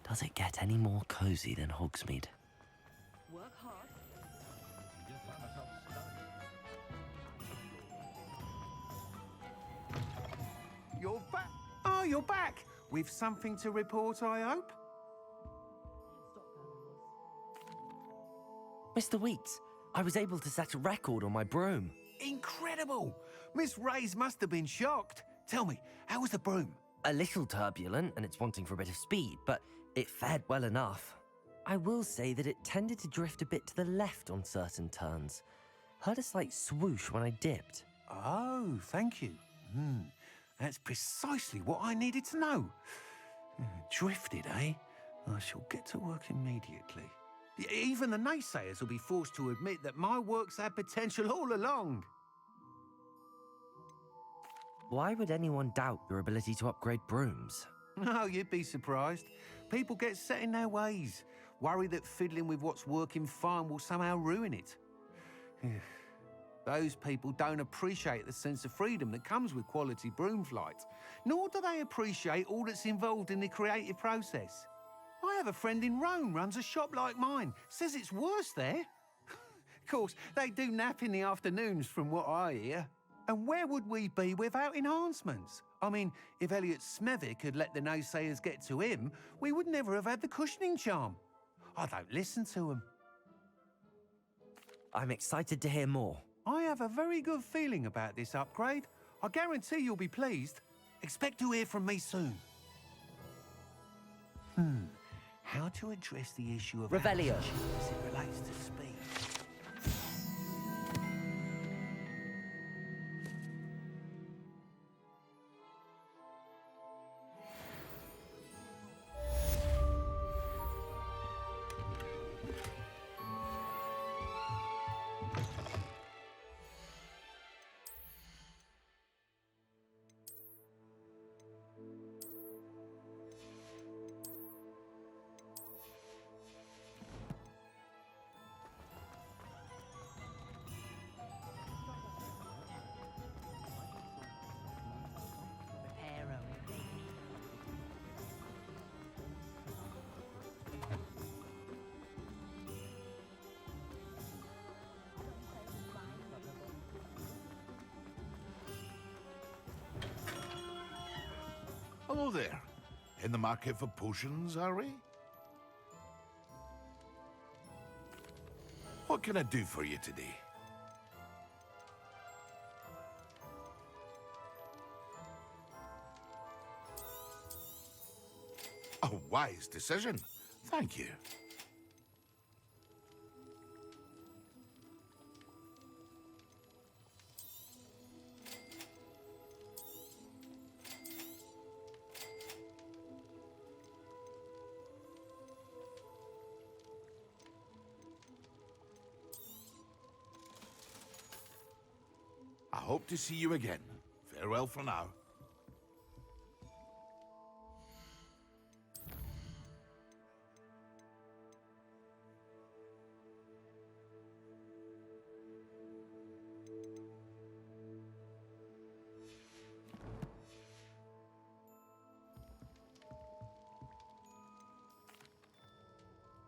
Does it get any more cozy than Hogsmeade? Work hard. You're back. Oh, you're back. With something to report, I hope? Mr. Weeks, I was able to set a record on my broom. Incredible. Miss Ray's must have been shocked. Tell me, how was the broom? A little turbulent and it's wanting for a bit of speed, but it fared well enough. I will say that it tended to drift a bit to the left on certain turns. Heard a slight swoosh when I dipped. Oh, thank you. That's precisely what I needed to know. Drifted, eh? I shall get to work immediately. Even the naysayers will be forced to admit that my work's had potential all along. Why would anyone doubt your ability to upgrade brooms? No, you'd be surprised. People get set in their ways, worry that fiddling with what's working fine will somehow ruin it. Those people don't appreciate the sense of freedom that comes with quality broom flight, nor do they appreciate all that's involved in the creative process. I have a friend in Rome runs a shop like mine, says it's worse there. Of course, they do nap in the afternoons from what I hear. And where would we be without enhancements? I mean, if Elliot Smethwick had let the naysayers get to him, we would never have had the cushioning charm. I don't listen to them. I'm excited to hear more. I have a very good feeling about this upgrade. I guarantee you'll be pleased. Expect to hear from me soon. How to address the issue of Revelio altitude as it relates to speed? Hello there. In the market for potions, are we? What can I do for you today? A wise decision. Thank you. I hope to see you again. Farewell for now.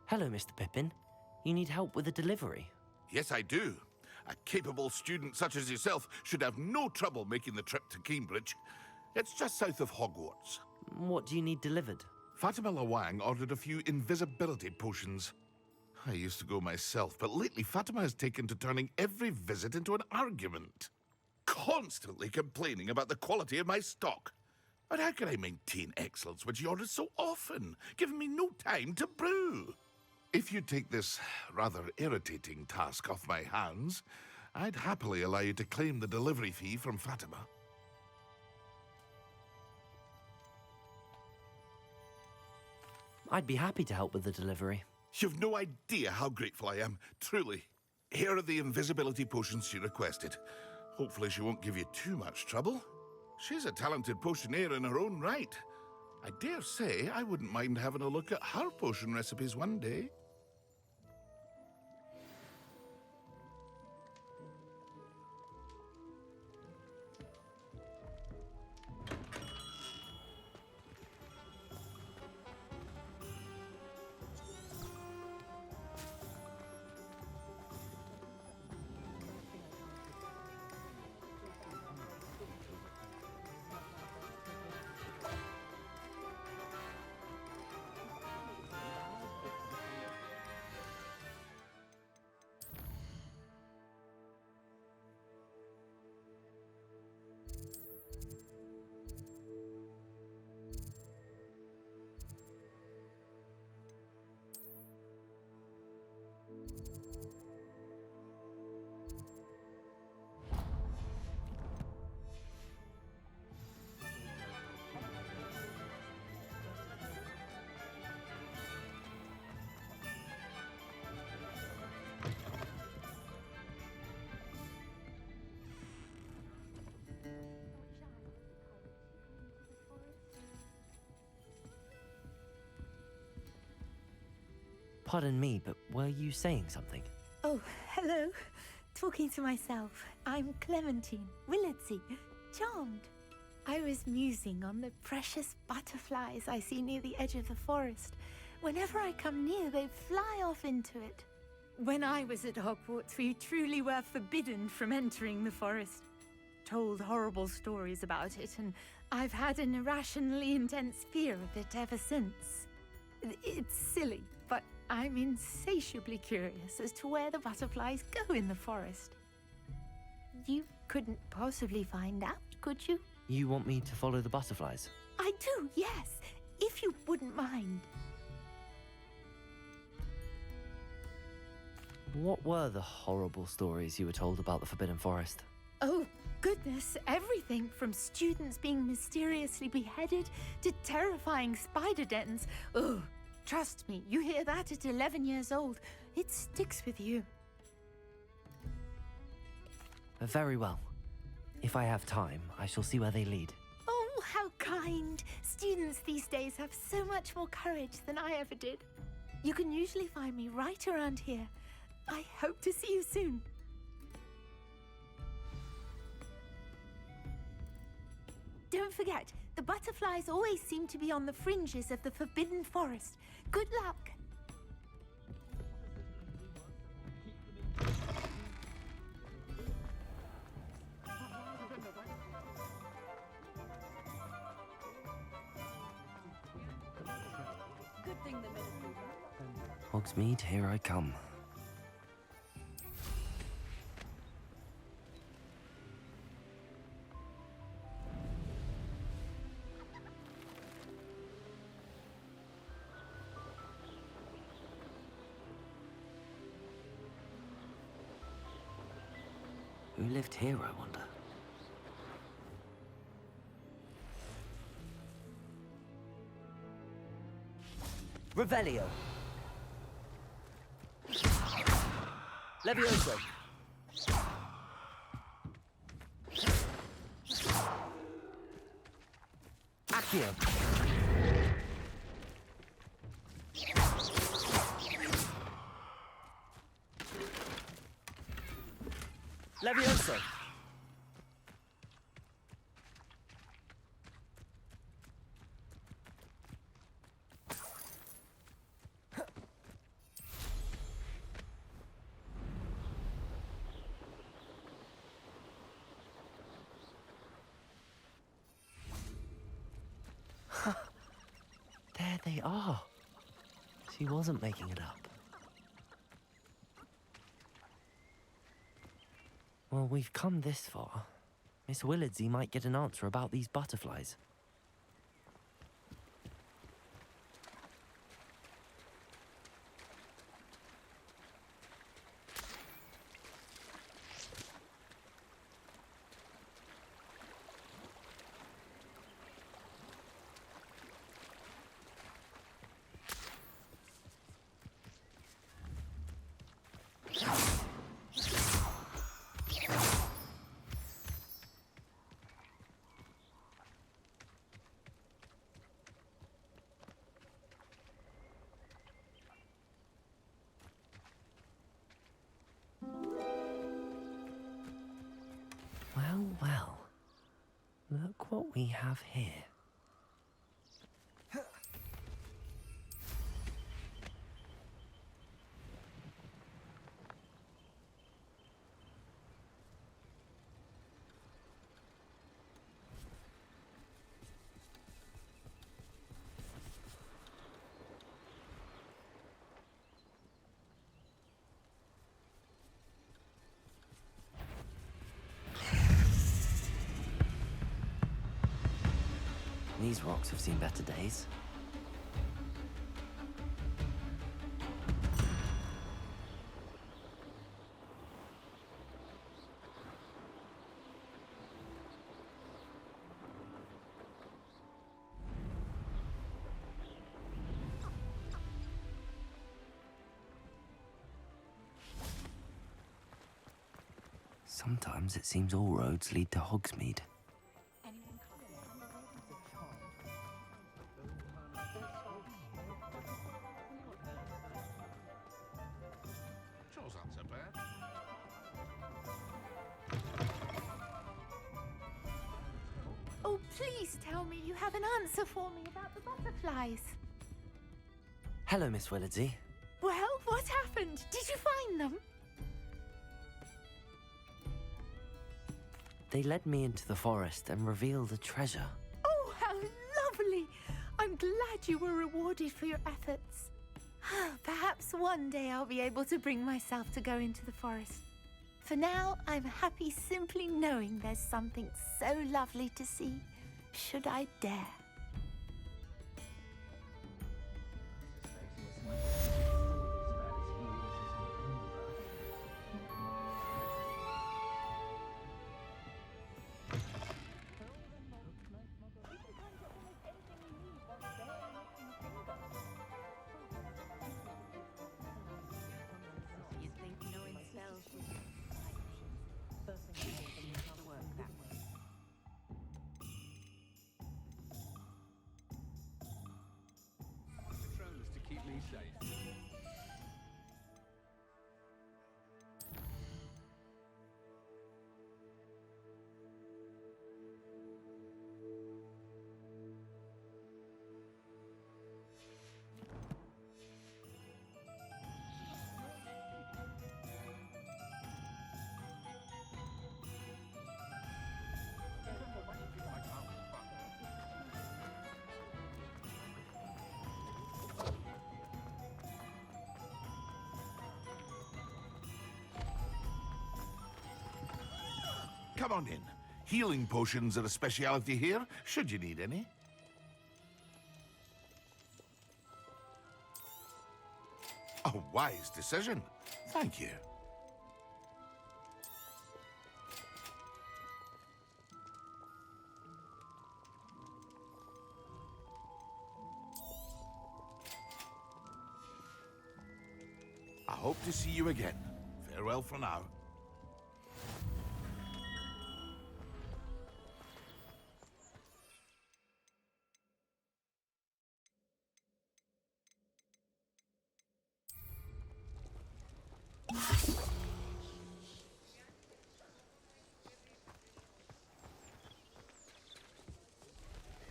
Hello, Mr. Pippin. You need help with a delivery? Yes, I do. A capable student such as yourself should have no trouble making the trip to Cambridge. It's just south of Hogwarts. What do you need delivered? Fatima Lawang ordered a few invisibility potions. I used to go myself, but lately Fatima has taken to turning every visit into an argument. Constantly complaining about the quality of my stock. But how can I maintain excellence when she orders so often, giving me no time to brew? If you take this rather irritating task off my hands, I'd happily allow you to claim the delivery fee from Fatima. I'd be happy to help with the delivery. You've no idea how grateful I am, truly. Here are the invisibility potions she requested. Hopefully she won't give you too much trouble. She's a talented potioneer in her own right. I dare say I wouldn't mind having a look at her potion recipes one day. Pardon me, but were you saying something? Oh, hello. Talking to myself. I'm Clementine, Willardsey, charmed. I was musing on the precious butterflies I see near the edge of the forest. Whenever I come near, they fly off into it. When I was at Hogwarts, we truly were forbidden from entering the forest. Told horrible stories about it, and I've had an irrationally intense fear of it ever since. It's silly, but I'm insatiably curious as to where the butterflies go in the forest. You couldn't possibly find out, could you? You want me to follow the butterflies? I do, yes, if you wouldn't mind. What were the horrible stories you were told about the Forbidden Forest? Oh, goodness, everything from students being mysteriously beheaded to terrifying spider dens. Ugh, trust me, you hear that at 11 years old, it sticks with you. Very well. If I have time, I shall see where they lead. Oh, how kind. Students these days have so much more courage than I ever did. You can usually find me right around here. I hope to see you soon. Don't forget, the butterflies always seem to be on the fringes of the Forbidden Forest. Good luck. Good thing the ministry. Hogsmeade, here I come. Who lived here, I wonder? Revelio. Levioso. Accio. Levioso. There they are. She wasn't making it up. Well, we've come this far. Miss Willardsey might get an answer about these butterflies. Well, well. Look what we have here. These rocks have seen better days. Sometimes it seems all roads lead to Hogsmeade. Please tell me you have an answer for me about the butterflies. Hello, Miss Willardsey. Well, what happened? Did you find them? They led me into the forest and revealed a treasure. Oh, how lovely! I'm glad you were rewarded for your efforts. Perhaps one day I'll be able to bring myself to go into the forest. For now, I'm happy simply knowing there's something so lovely to see, should I dare. You'd think knowing spells would work that way. Patronus to keep me safe. Come on in. Healing potions are a speciality here, should you need any. A wise decision. Thank you. I hope to see you again. Farewell for now.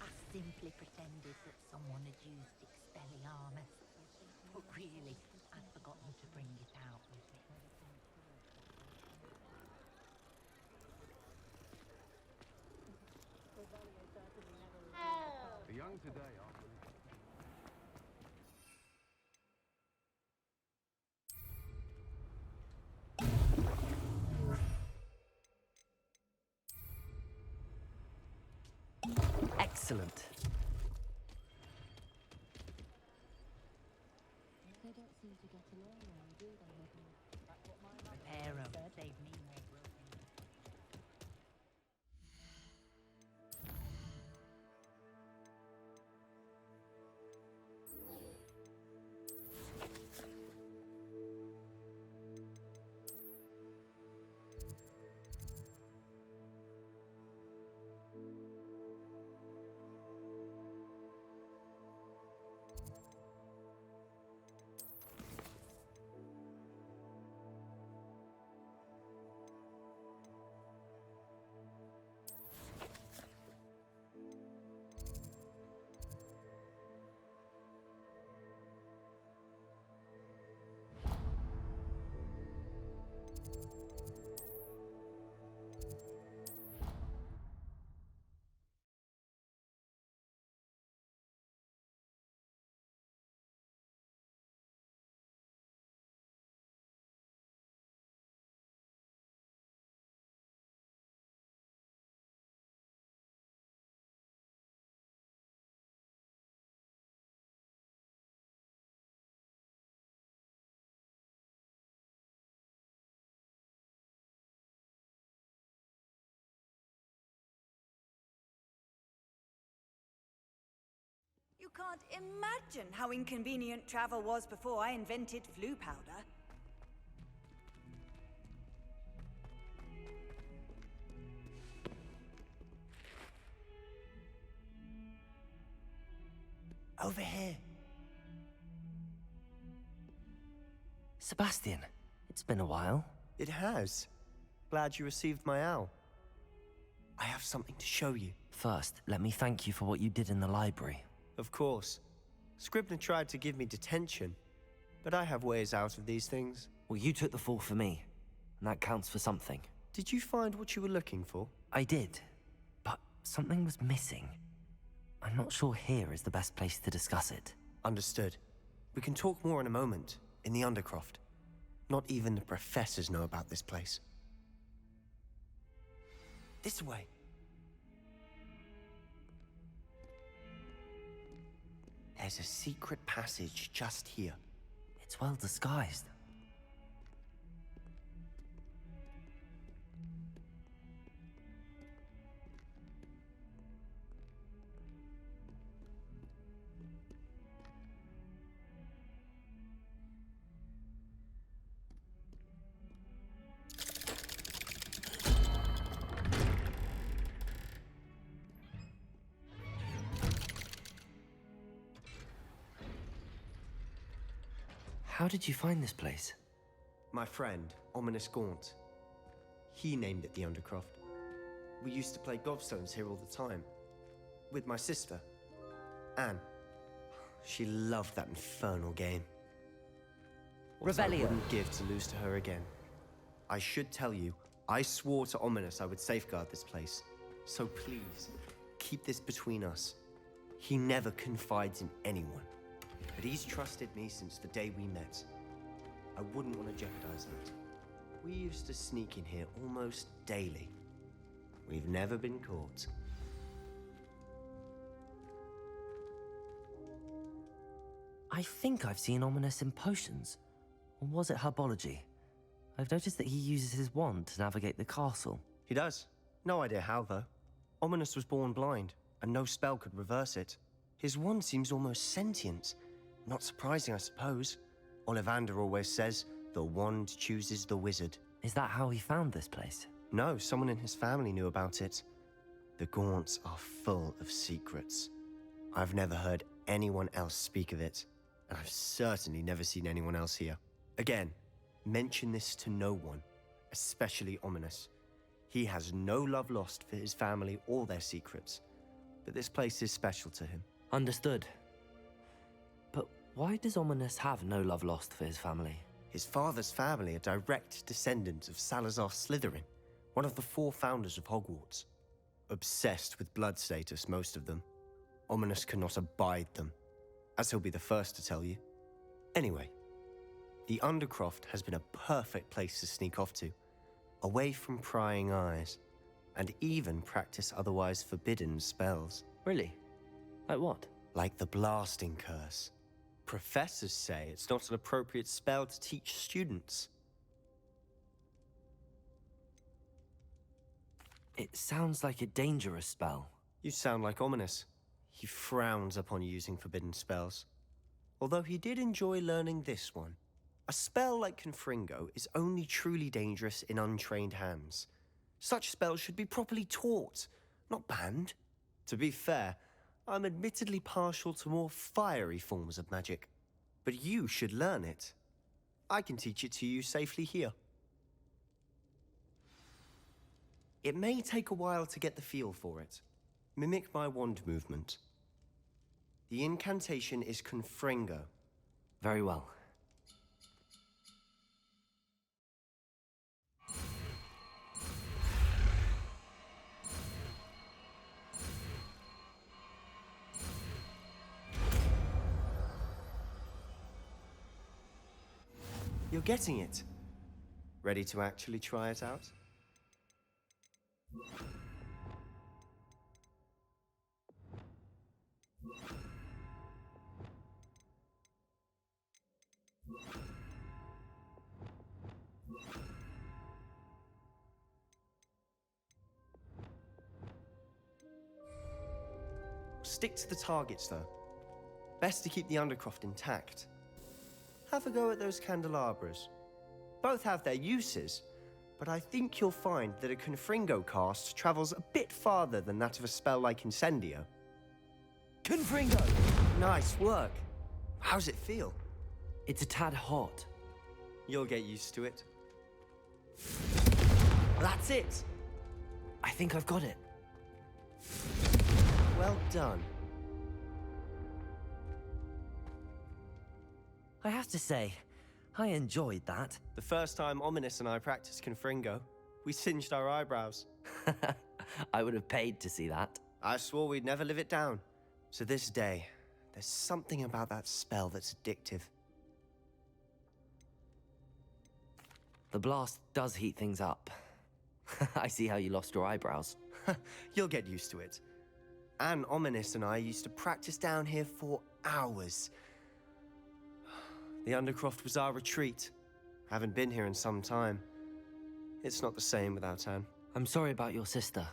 I simply pretended that someone had used Expelliarmus. But really, I'd forgotten to bring it out with me. The young today are... Excellent. They don't seem to get along well, do they? Prepare 'em. Save me more broken. You can't imagine how inconvenient travel was before I invented flu powder. Over here. Sebastian, it's been a while. It has. Glad you received my owl. I have something to show you. First, let me thank you for what you did in the library. Of course. Scribner tried to give me detention, but I have ways out of these things. Well, you took the fall for me, and that counts for something. Did you find what you were looking for? I did, but something was missing. I'm not sure here is the best place to discuss it. Understood. We can talk more in a moment, in the Undercroft. Not even the professors know about this place. This way. There's a secret passage just here. It's well disguised. How did you find this place? My friend, Ominous Gaunt. He named it the Undercroft. We used to play gobstones here all the time. With my sister, Anne. She loved that infernal game. What I wouldn't give to lose to her again. I should tell you, I swore to Ominous I would safeguard this place. So please, keep this between us. He never confides in anyone. But he's trusted me since the day we met. I wouldn't want to jeopardize that. We used to sneak in here almost daily. We've never been caught. I think I've seen Ominous in potions. Or was it herbology? I've noticed that he uses his wand to navigate the castle. He does. No idea how, though. Ominous was born blind, and no spell could reverse it. His wand seems almost sentient. Not surprising, I suppose. Ollivander always says, the wand chooses the wizard. Is that how he found this place? No, someone in his family knew about it. The Gaunts are full of secrets. I've never heard anyone else speak of it, and I've certainly never seen anyone else here. Again, mention this to no one, especially Ominous. He has no love lost for his family or their secrets, but this place is special to him. Understood. But why does Ominous have no love lost for his family? His father's family are direct descendants of Salazar Slytherin, one of the 4 founders of Hogwarts. Obsessed with blood status, most of them. Ominous cannot abide them, as he'll be the first to tell you. Anyway, the Undercroft has been a perfect place to sneak off to, away from prying eyes, and even practice otherwise forbidden spells. Really? Like what? Like the blasting curse. Professors say it's not an appropriate spell to teach students. It sounds like a dangerous spell. You sound like Ominous. He frowns upon using forbidden spells. Although he did enjoy learning this one. A spell like Confringo is only truly dangerous in untrained hands. Such spells should be properly taught, not banned. To be fair, I'm admittedly partial to more fiery forms of magic. But you should learn it. I can teach it to you safely here. It may take a while to get the feel for it. Mimic my wand movement. The incantation is Confringo. Very well. You're getting it. Ready to actually try it out? Stick to the targets, though. Best to keep the Undercroft intact. Have a go at those candelabras. Both have their uses, but I think you'll find that a Confringo cast travels a bit farther than that of a spell like Incendio. Confringo! Nice work. How's it feel? It's a tad hot. You'll get used to it. That's it! I think I've got it. Well done. I have to say, I enjoyed that. The first time Ominous and I practiced Confringo, we singed our eyebrows. I would have paid to see that. I swore we'd never live it down. So this day, there's something about that spell that's addictive. The blast does heat things up. I see how you lost your eyebrows. You'll get used to it. Anne, Ominous and I used to practice down here for hours. The Undercroft was our retreat. Haven't been here in some time. It's not the same without Anne. I'm sorry about your sister.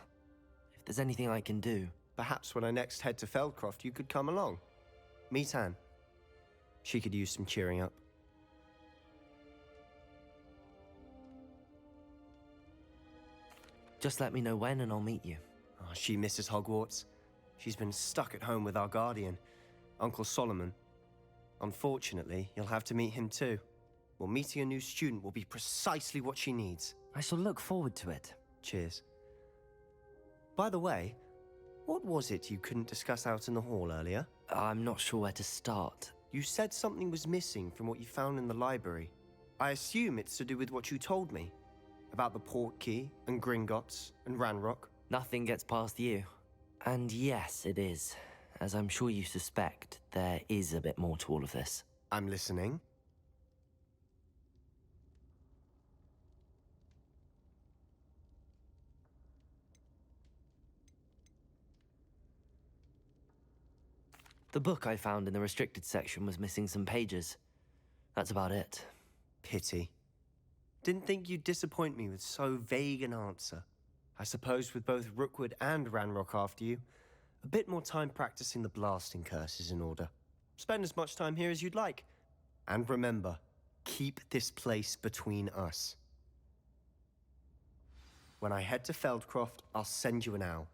If there's anything I can do... Perhaps when I next head to Feldcroft, you could come along. Meet Anne. She could use some cheering up. Just let me know when and I'll meet you. Oh, she misses Hogwarts. She's been stuck at home with our guardian, Uncle Solomon. Unfortunately, you'll have to meet him too. Well, meeting a new student will be precisely what she needs. I shall look forward to it. Cheers. By the way, what was it you couldn't discuss out in the hall earlier? I'm not sure where to start. You said something was missing from what you found in the library. I assume it's to do with what you told me. About the Portkey, and Gringotts, and Ranrock. Nothing gets past you. And yes, it is. As I'm sure you suspect, there is a bit more to all of this. I'm listening. The book I found in the restricted section was missing some pages. That's about it. Pity. Didn't think you'd disappoint me with so vague an answer. I suppose with both Rookwood and Ranrock after you, a bit more time practicing the blasting curse is in order. Spend as much time here as you'd like. And remember, keep this place between us. When I head to Feldcroft, I'll send you an owl.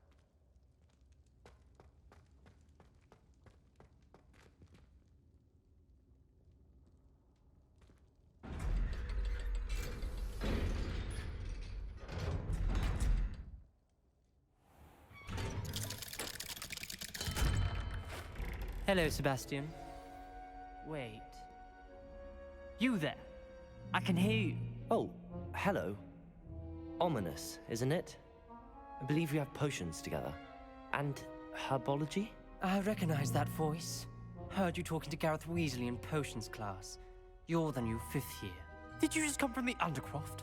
Hello, Sebastian. Wait. You there? I can hear you. Oh, hello. Ominous, isn't it? I believe we have potions together. And herbology? I recognize that voice. Heard you talking to Gareth Weasley in potions class. You're the new 5th year. Did you just come from the Undercroft?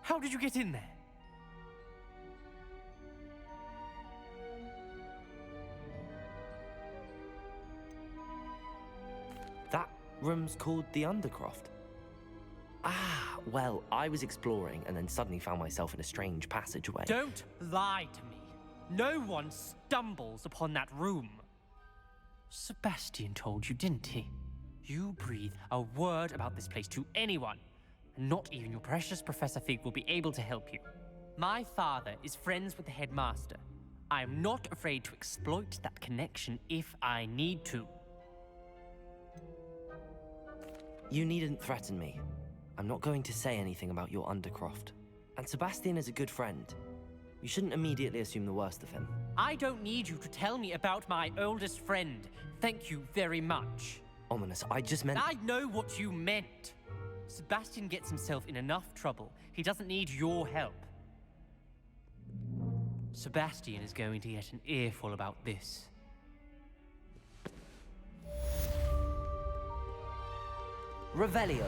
How did you get in there? That room's called the Undercroft. Ah, well, I was exploring and then suddenly found myself in a strange passageway. Don't lie to me. No one stumbles upon that room. Sebastian told you, didn't he? You breathe a word about this place to anyone, and not even your precious Professor Fig will be able to help you. My father is friends with the headmaster. I am not afraid to exploit that connection if I need to. You needn't threaten me. I'm not going to say anything about your Undercroft. And Sebastian is a good friend. You shouldn't immediately assume the worst of him. I don't need you to tell me about my oldest friend. Thank you very much. Ominous, I just meant... I know what you meant. Sebastian gets himself in enough trouble. He doesn't need your help. Sebastian is going to get an earful about this. Revelio.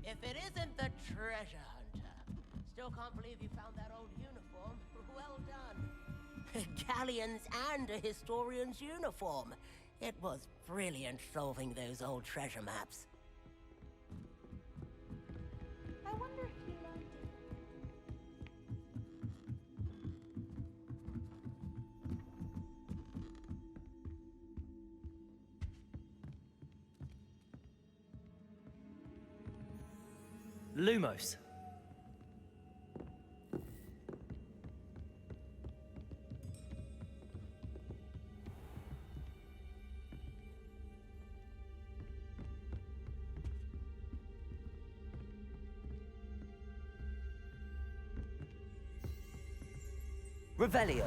If it isn't the treasure hunter. Still can't believe you found that old uniform. Well done. Galleons and a historian's uniform. It was brilliant solving those old treasure maps. I wonder if he learned Lumos. Revelio.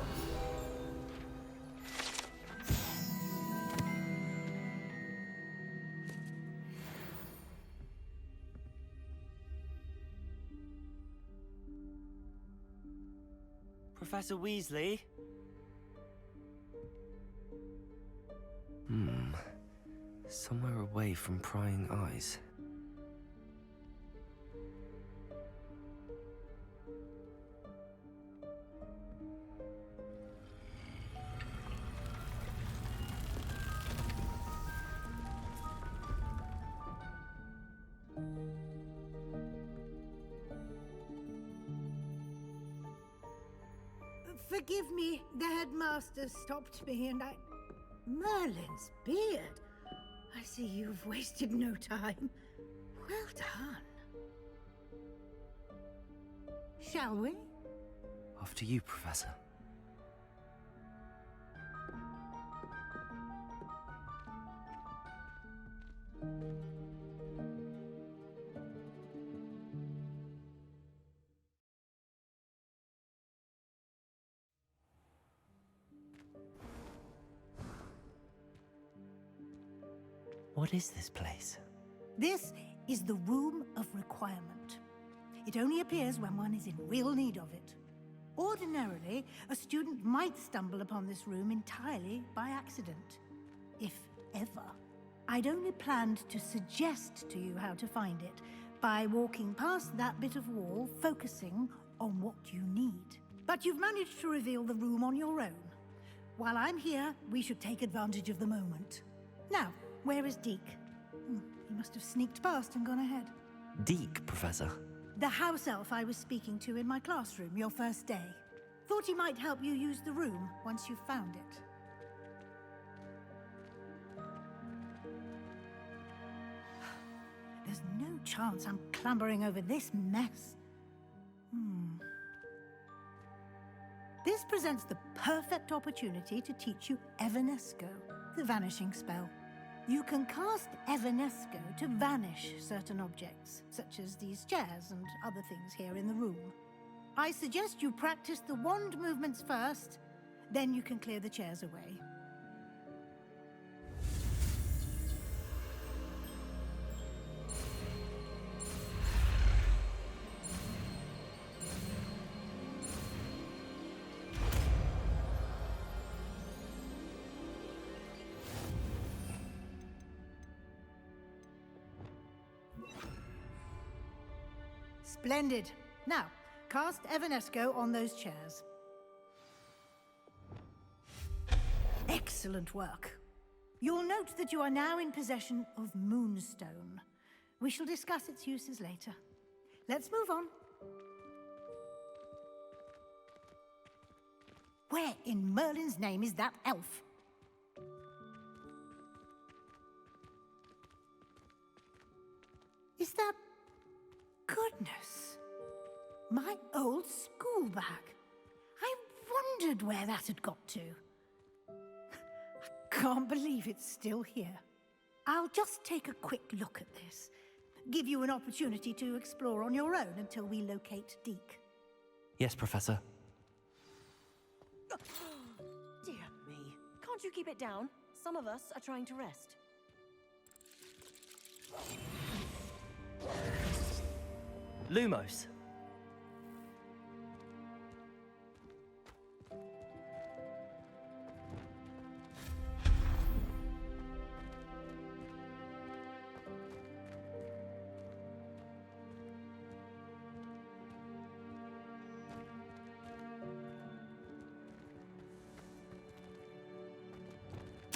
Professor Weasley? Somewhere away from prying eyes. Forgive me, the headmaster stopped me and I... Merlin's beard. I see you've wasted no time. Well done. Shall we? After you, Professor. What is this place? This is the Room of Requirement. It only appears when one is in real need of it. Ordinarily, a student might stumble upon this room entirely by accident, if ever. I'd only planned to suggest to you how to find it by walking past that bit of wall, focusing on what you need. But you've managed to reveal the room on your own. While I'm here, we should take advantage of the moment. Now, where is Deke? He must have sneaked past and gone ahead. Deke, Professor. The house elf I was speaking to in my classroom your first day. Thought he might help you use the room once you've found it. There's no chance I'm clambering over this mess. This presents the perfect opportunity to teach you Evanesco, the vanishing spell. You can cast Evanesco to vanish certain objects, such as these chairs and other things here in the room. I suggest you practice the wand movements first, then you can clear the chairs away. Splendid. Now, cast Evanesco on those chairs. Excellent work. You'll note that you are now in possession of Moonstone. We shall discuss its uses later. Let's move on. Where in Merlin's name is that elf? Is that... Goodness. My old school bag. I wondered where that had got to. I can't believe it's still here. I'll just take a quick look at this. Give you an opportunity to explore on your own until we locate Deke. Yes, Professor. Dear me. Can't you keep it down? Some of us are trying to rest. Lumos.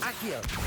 Accio!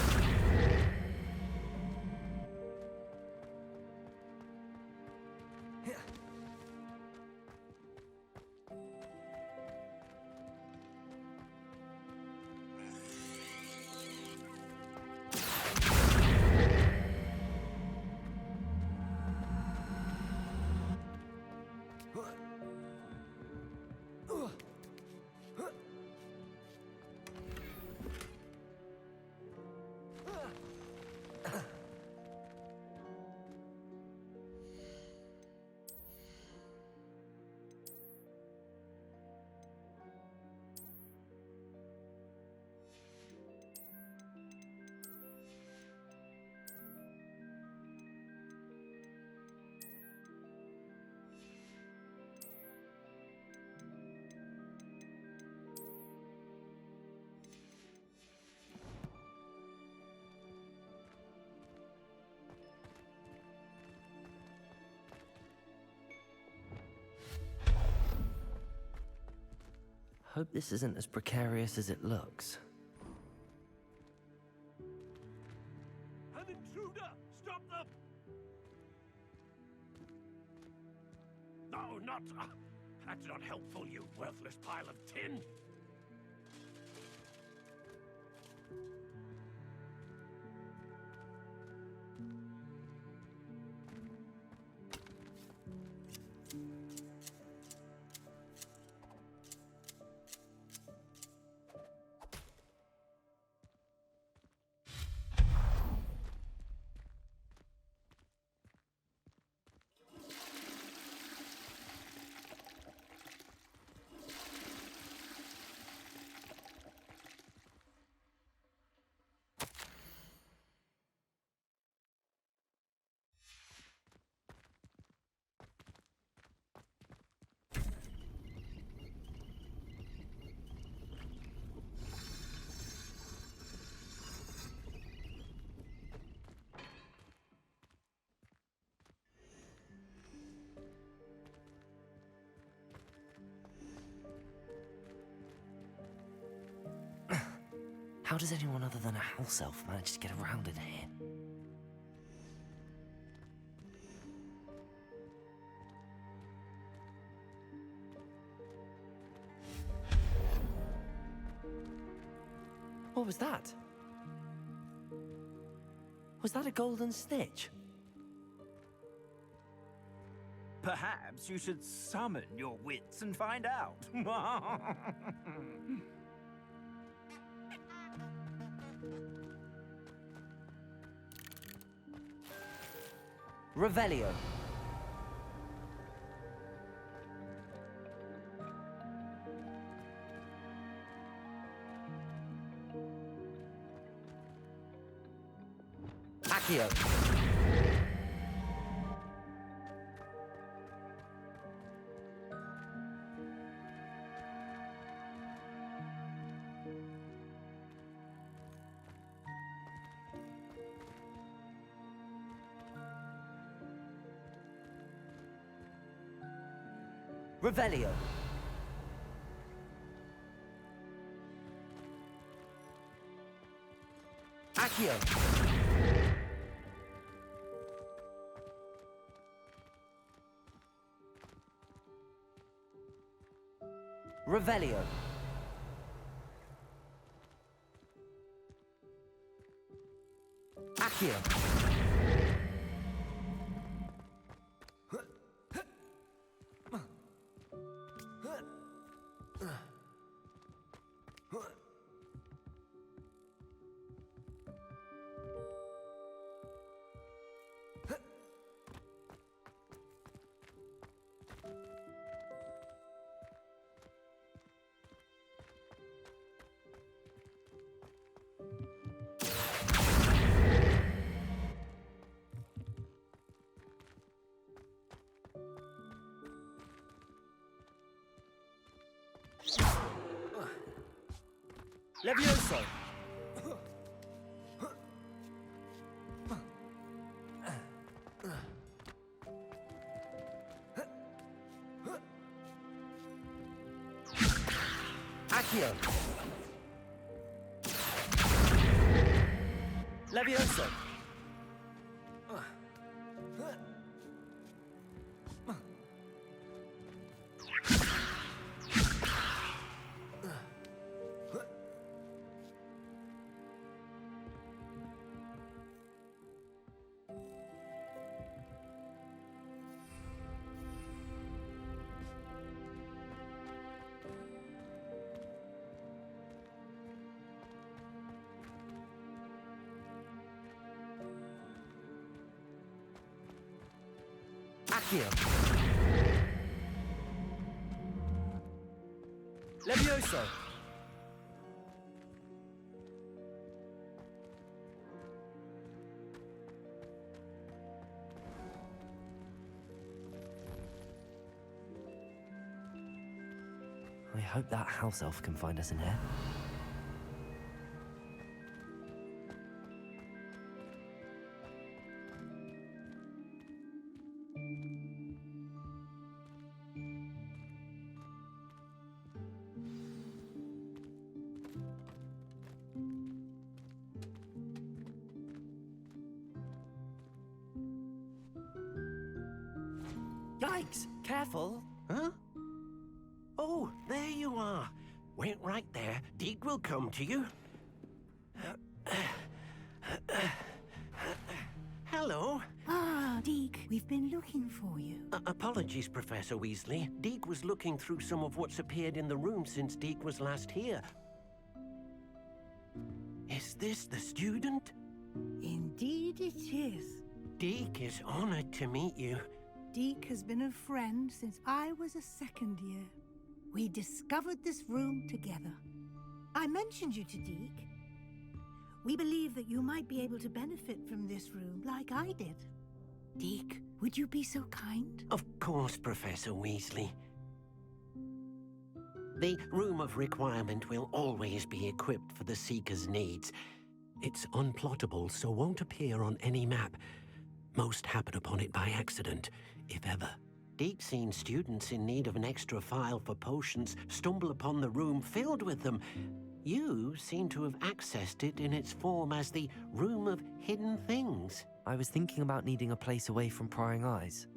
Hope this isn't as precarious as it looks. An intruder! Stop them! No, not... that's not helpful, you worthless pile of tin! How does anyone other than a house elf manage to get around in here? What was that? Was that a golden snitch? Perhaps you should summon your wits and find out. Revelio. Accio. Revelio. Accio. Revelio. Accio. Levioso! Accio. Levioso! Accio! Levioso! I hope that house elf can find us in here. Yikes! Careful! Huh? Oh, there you are. Wait right there. Deke will come to you. Hello. Ah, Deke, we've been looking for you. Apologies, Professor Weasley. Deke was looking through some of what's appeared in the room since Deke was last here. Is this the student? Indeed it is. Deke is honored to meet you. Deke has been a friend since I was a second year. We discovered this room together. I mentioned you to Deke. We believe that you might be able to benefit from this room like I did. Deke, would you be so kind? Of course, Professor Weasley. The Room of Requirement will always be equipped for the Seeker's needs. It's unplottable, so won't appear on any map. Most happen upon it by accident, if ever. Deke's seen students in need of an extra file for potions stumble upon the room filled with them. You seem to have accessed it in its form as the Room of Hidden Things. I was thinking about needing a place away from prying eyes.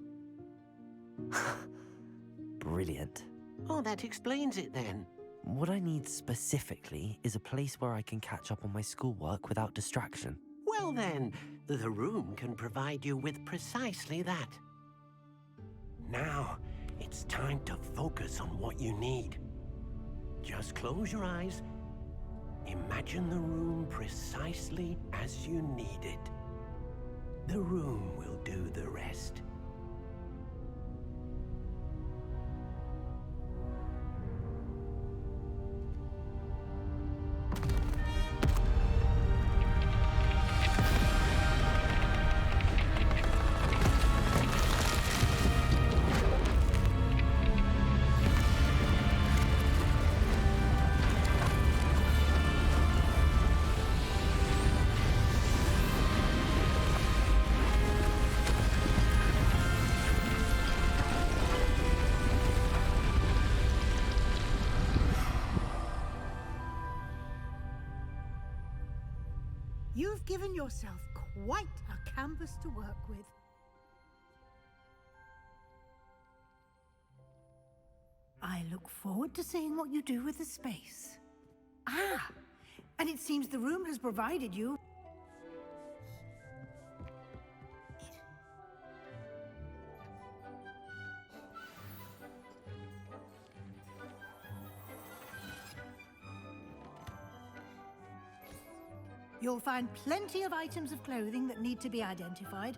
Brilliant. Oh, that explains it then. What I need specifically is a place where I can catch up on my schoolwork without distraction. Well then, the room can provide you with precisely that. Now, it's time to focus on what you need. Just close your eyes. Imagine the room precisely as you need it. The room will do the rest. You've given yourself quite a canvas to work with. I look forward to seeing what you do with the space. Ah, and it seems the room has provided you You'll find plenty of items of clothing that need to be identified.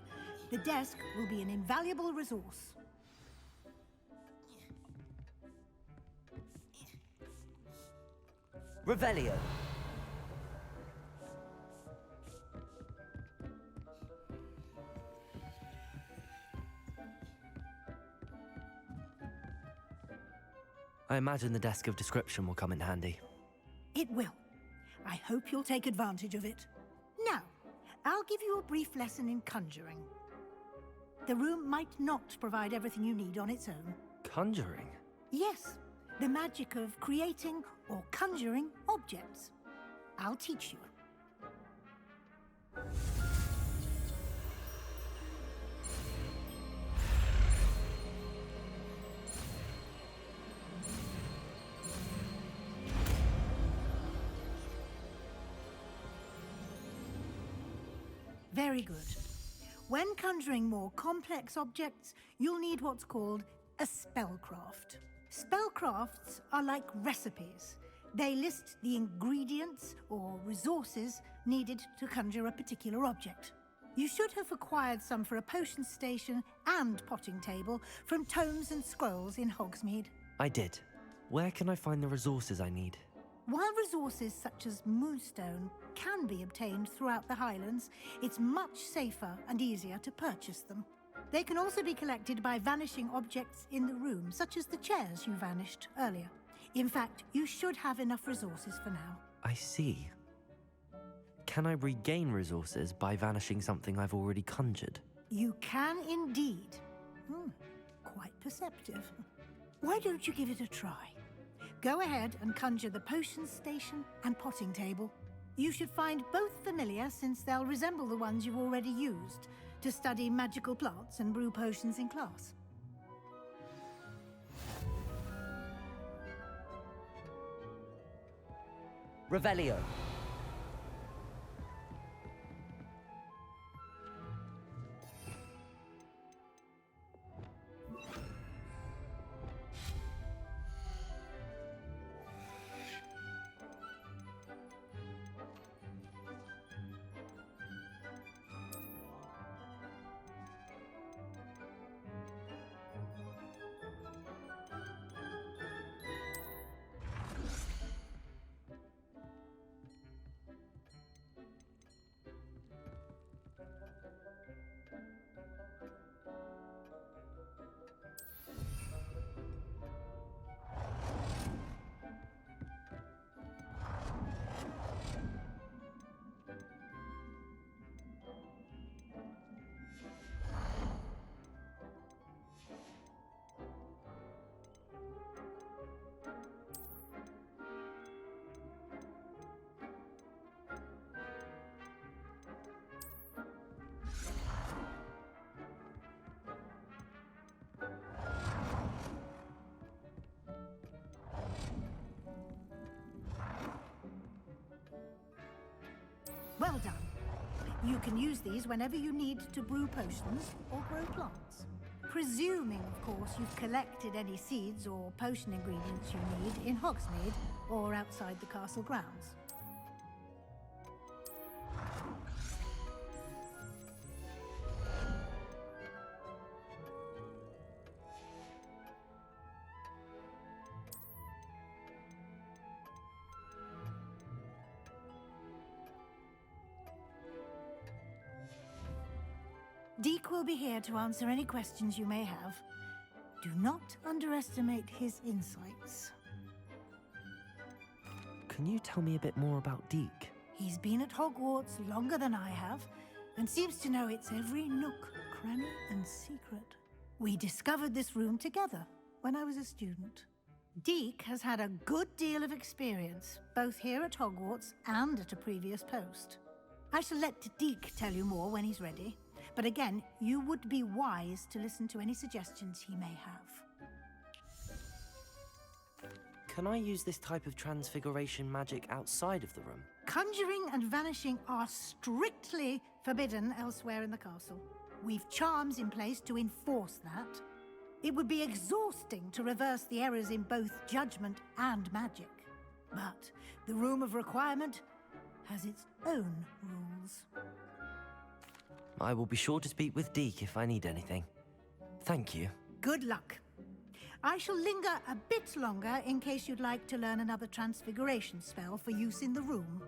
The desk will be an invaluable resource. Revelio. I imagine the desk of description will come in handy. It will. I hope you'll take advantage of it. Now, I'll give you a brief lesson in conjuring. The room might not provide everything you need on its own. Conjuring? Yes, the magic of creating or conjuring objects. I'll teach you. Very good. When conjuring more complex objects, you'll need what's called a spellcraft. Spellcrafts are like recipes. They list the ingredients or resources needed to conjure a particular object. You should have acquired some for a potion station and potting table from tomes and scrolls in Hogsmeade. I did. Where can I find the resources I need? While resources such as moonstone can be obtained throughout the Highlands, it's much safer and easier to purchase them. They can also be collected by vanishing objects in the room, such as the chairs you vanished earlier. In fact, you should have enough resources for now. I see. Can I regain resources by vanishing something I've already conjured? You can indeed. Quite perceptive. Why don't you give it a try? Go ahead and conjure the potion station and potting table. You should find both familiar, since they'll resemble the ones you've already used to study magical plants and brew potions in class. Revelio. Well done. You can use these whenever you need to brew potions or grow plants. Presuming, of course, you've collected any seeds or potion ingredients you need in Hogsmeade or outside the castle grounds. Deek will be here to answer any questions you may have. Do not underestimate his insights. Can you tell me a bit more about Deek? He's been at Hogwarts longer than I have, and seems to know its every nook, cranny, and secret. We discovered this room together when I was a student. Deek has had a good deal of experience, both here at Hogwarts and at a previous post. I shall let Deek tell you more when he's ready. But again, you would be wise to listen to any suggestions he may have. Can I use this type of transfiguration magic outside of the room? Conjuring and vanishing are strictly forbidden elsewhere in the castle. We've charms in place to enforce that. It would be exhausting to reverse the errors in both judgment and magic. But the Room of Requirement has its own rules. I will be sure to speak with Deek if I need anything. Thank you. Good luck. I shall linger a bit longer in case you'd like to learn another transfiguration spell for use in the room.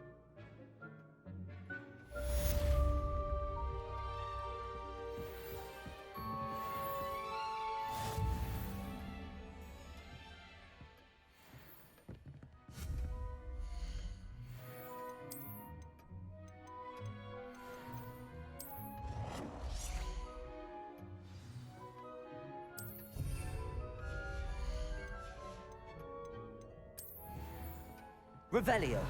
Revelio.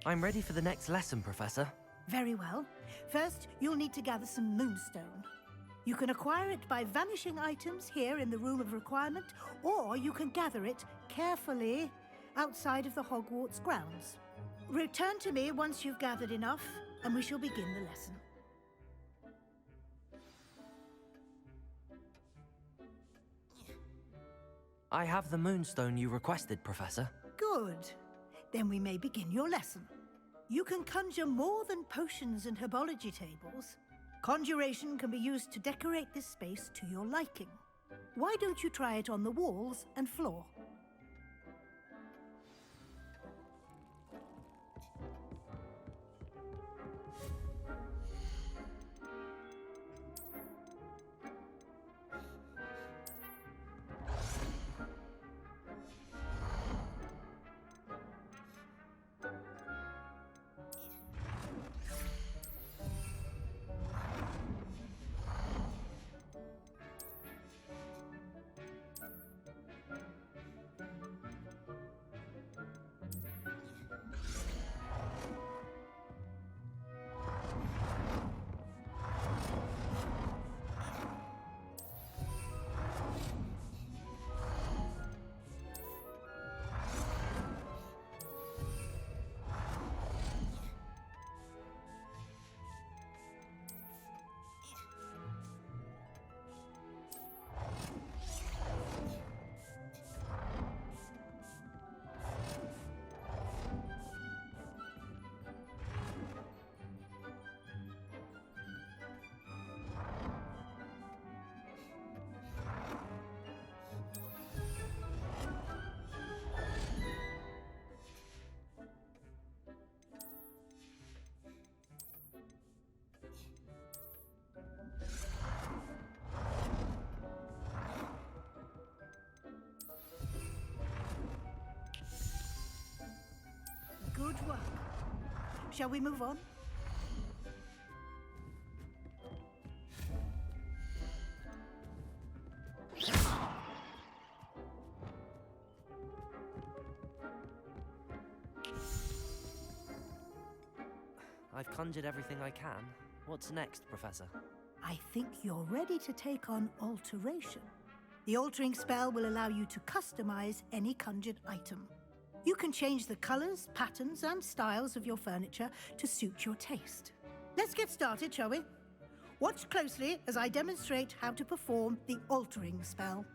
I'm ready for the next lesson, Professor. Very well. First, you'll need to gather some moonstone. You can acquire it by vanishing items here in the Room of Requirement, or you can gather it carefully outside of the Hogwarts grounds. Return to me once you've gathered enough, and we shall begin the lesson. I have the moonstone you requested, Professor. Good. Then we may begin your lesson. You can conjure more than potions and herbology tables. Conjuration can be used to decorate this space to your liking. Why don't you try it on the walls and floor? Good work. Shall we move on? I've conjured everything I can. What's next, Professor? I think you're ready to take on alteration. The altering spell will allow you to customize any conjured item. You can change the colors, patterns, and styles of your furniture to suit your taste. Let's get started, shall we? Watch closely as I demonstrate how to perform the altering spell.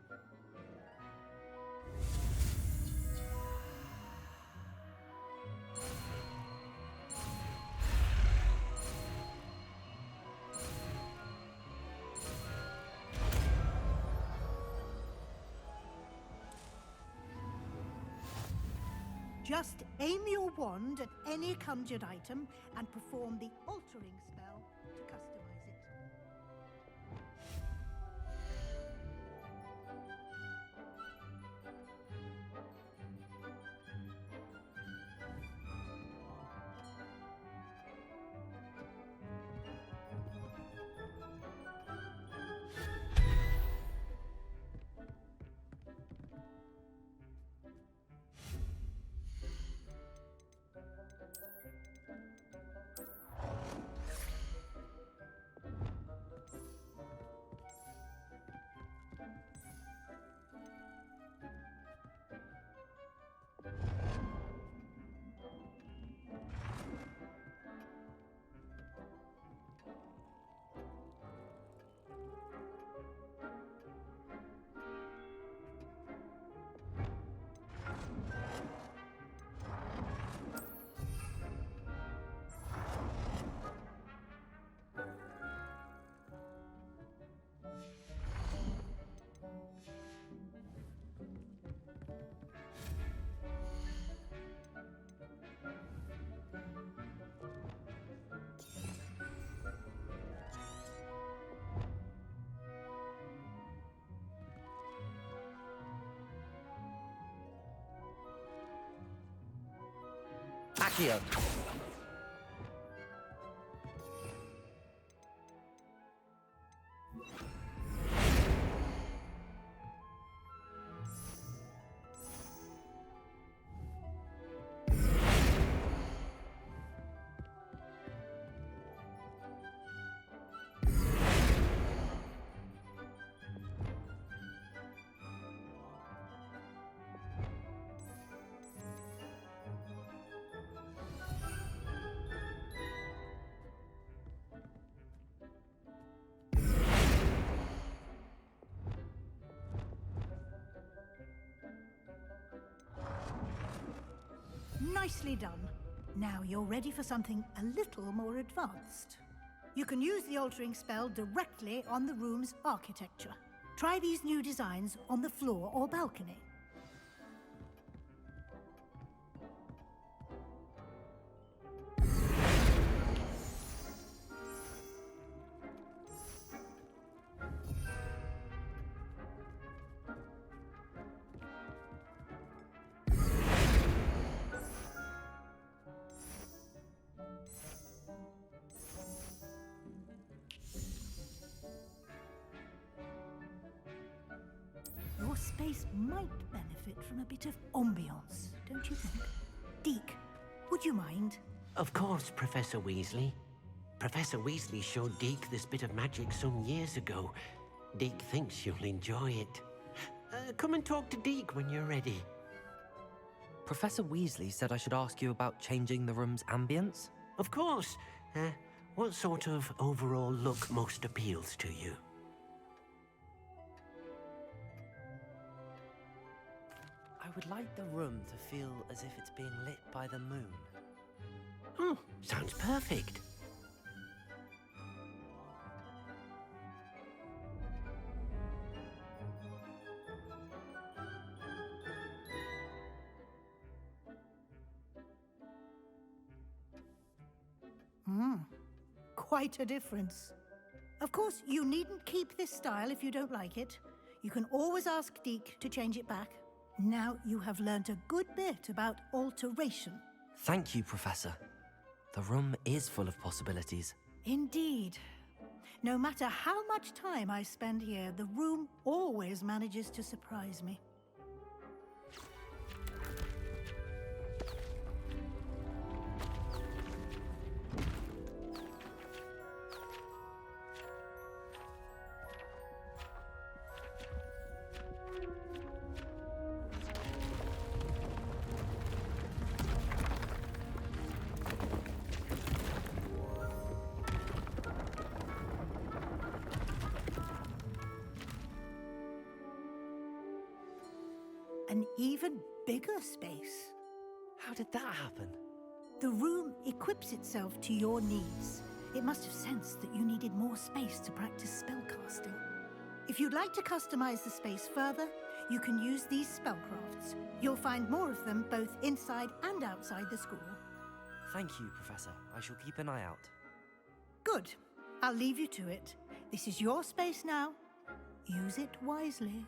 Just aim your wand at any conjured item and perform the altering spell to customize it. Accio! Nicely done. Now you're ready for something a little more advanced. You can use the altering spell directly on the room's architecture. Try these new designs on the floor or balcony. Your space might benefit from a bit of ambiance, don't you think? Deke, would you mind? Of course, Professor Weasley. Professor Weasley showed Deke this bit of magic some years ago. Deke thinks you'll enjoy it. Come and talk to Deke when you're ready. Professor Weasley said I should ask you about changing the room's ambience? Of course. What sort of overall look most appeals to you? I would like the room to feel as if it's being lit by the moon. Oh, sounds perfect. Quite a difference. Of course, you needn't keep this style if you don't like it. You can always ask Deke to change it back. Now you have learnt a good bit about alteration. Thank you, Professor. The room is full of possibilities. Indeed. No matter how much time I spend here, the room always manages to surprise me. An even bigger space. How did that happen? The room equips itself to your needs. It must have sensed that you needed more space to practice spellcasting. If you'd like to customize the space further, you can use these spellcrafts. You'll find more of them both inside and outside the school. Thank you, Professor. I shall keep an eye out. Good. I'll leave you to it. This is your space now. Use it wisely.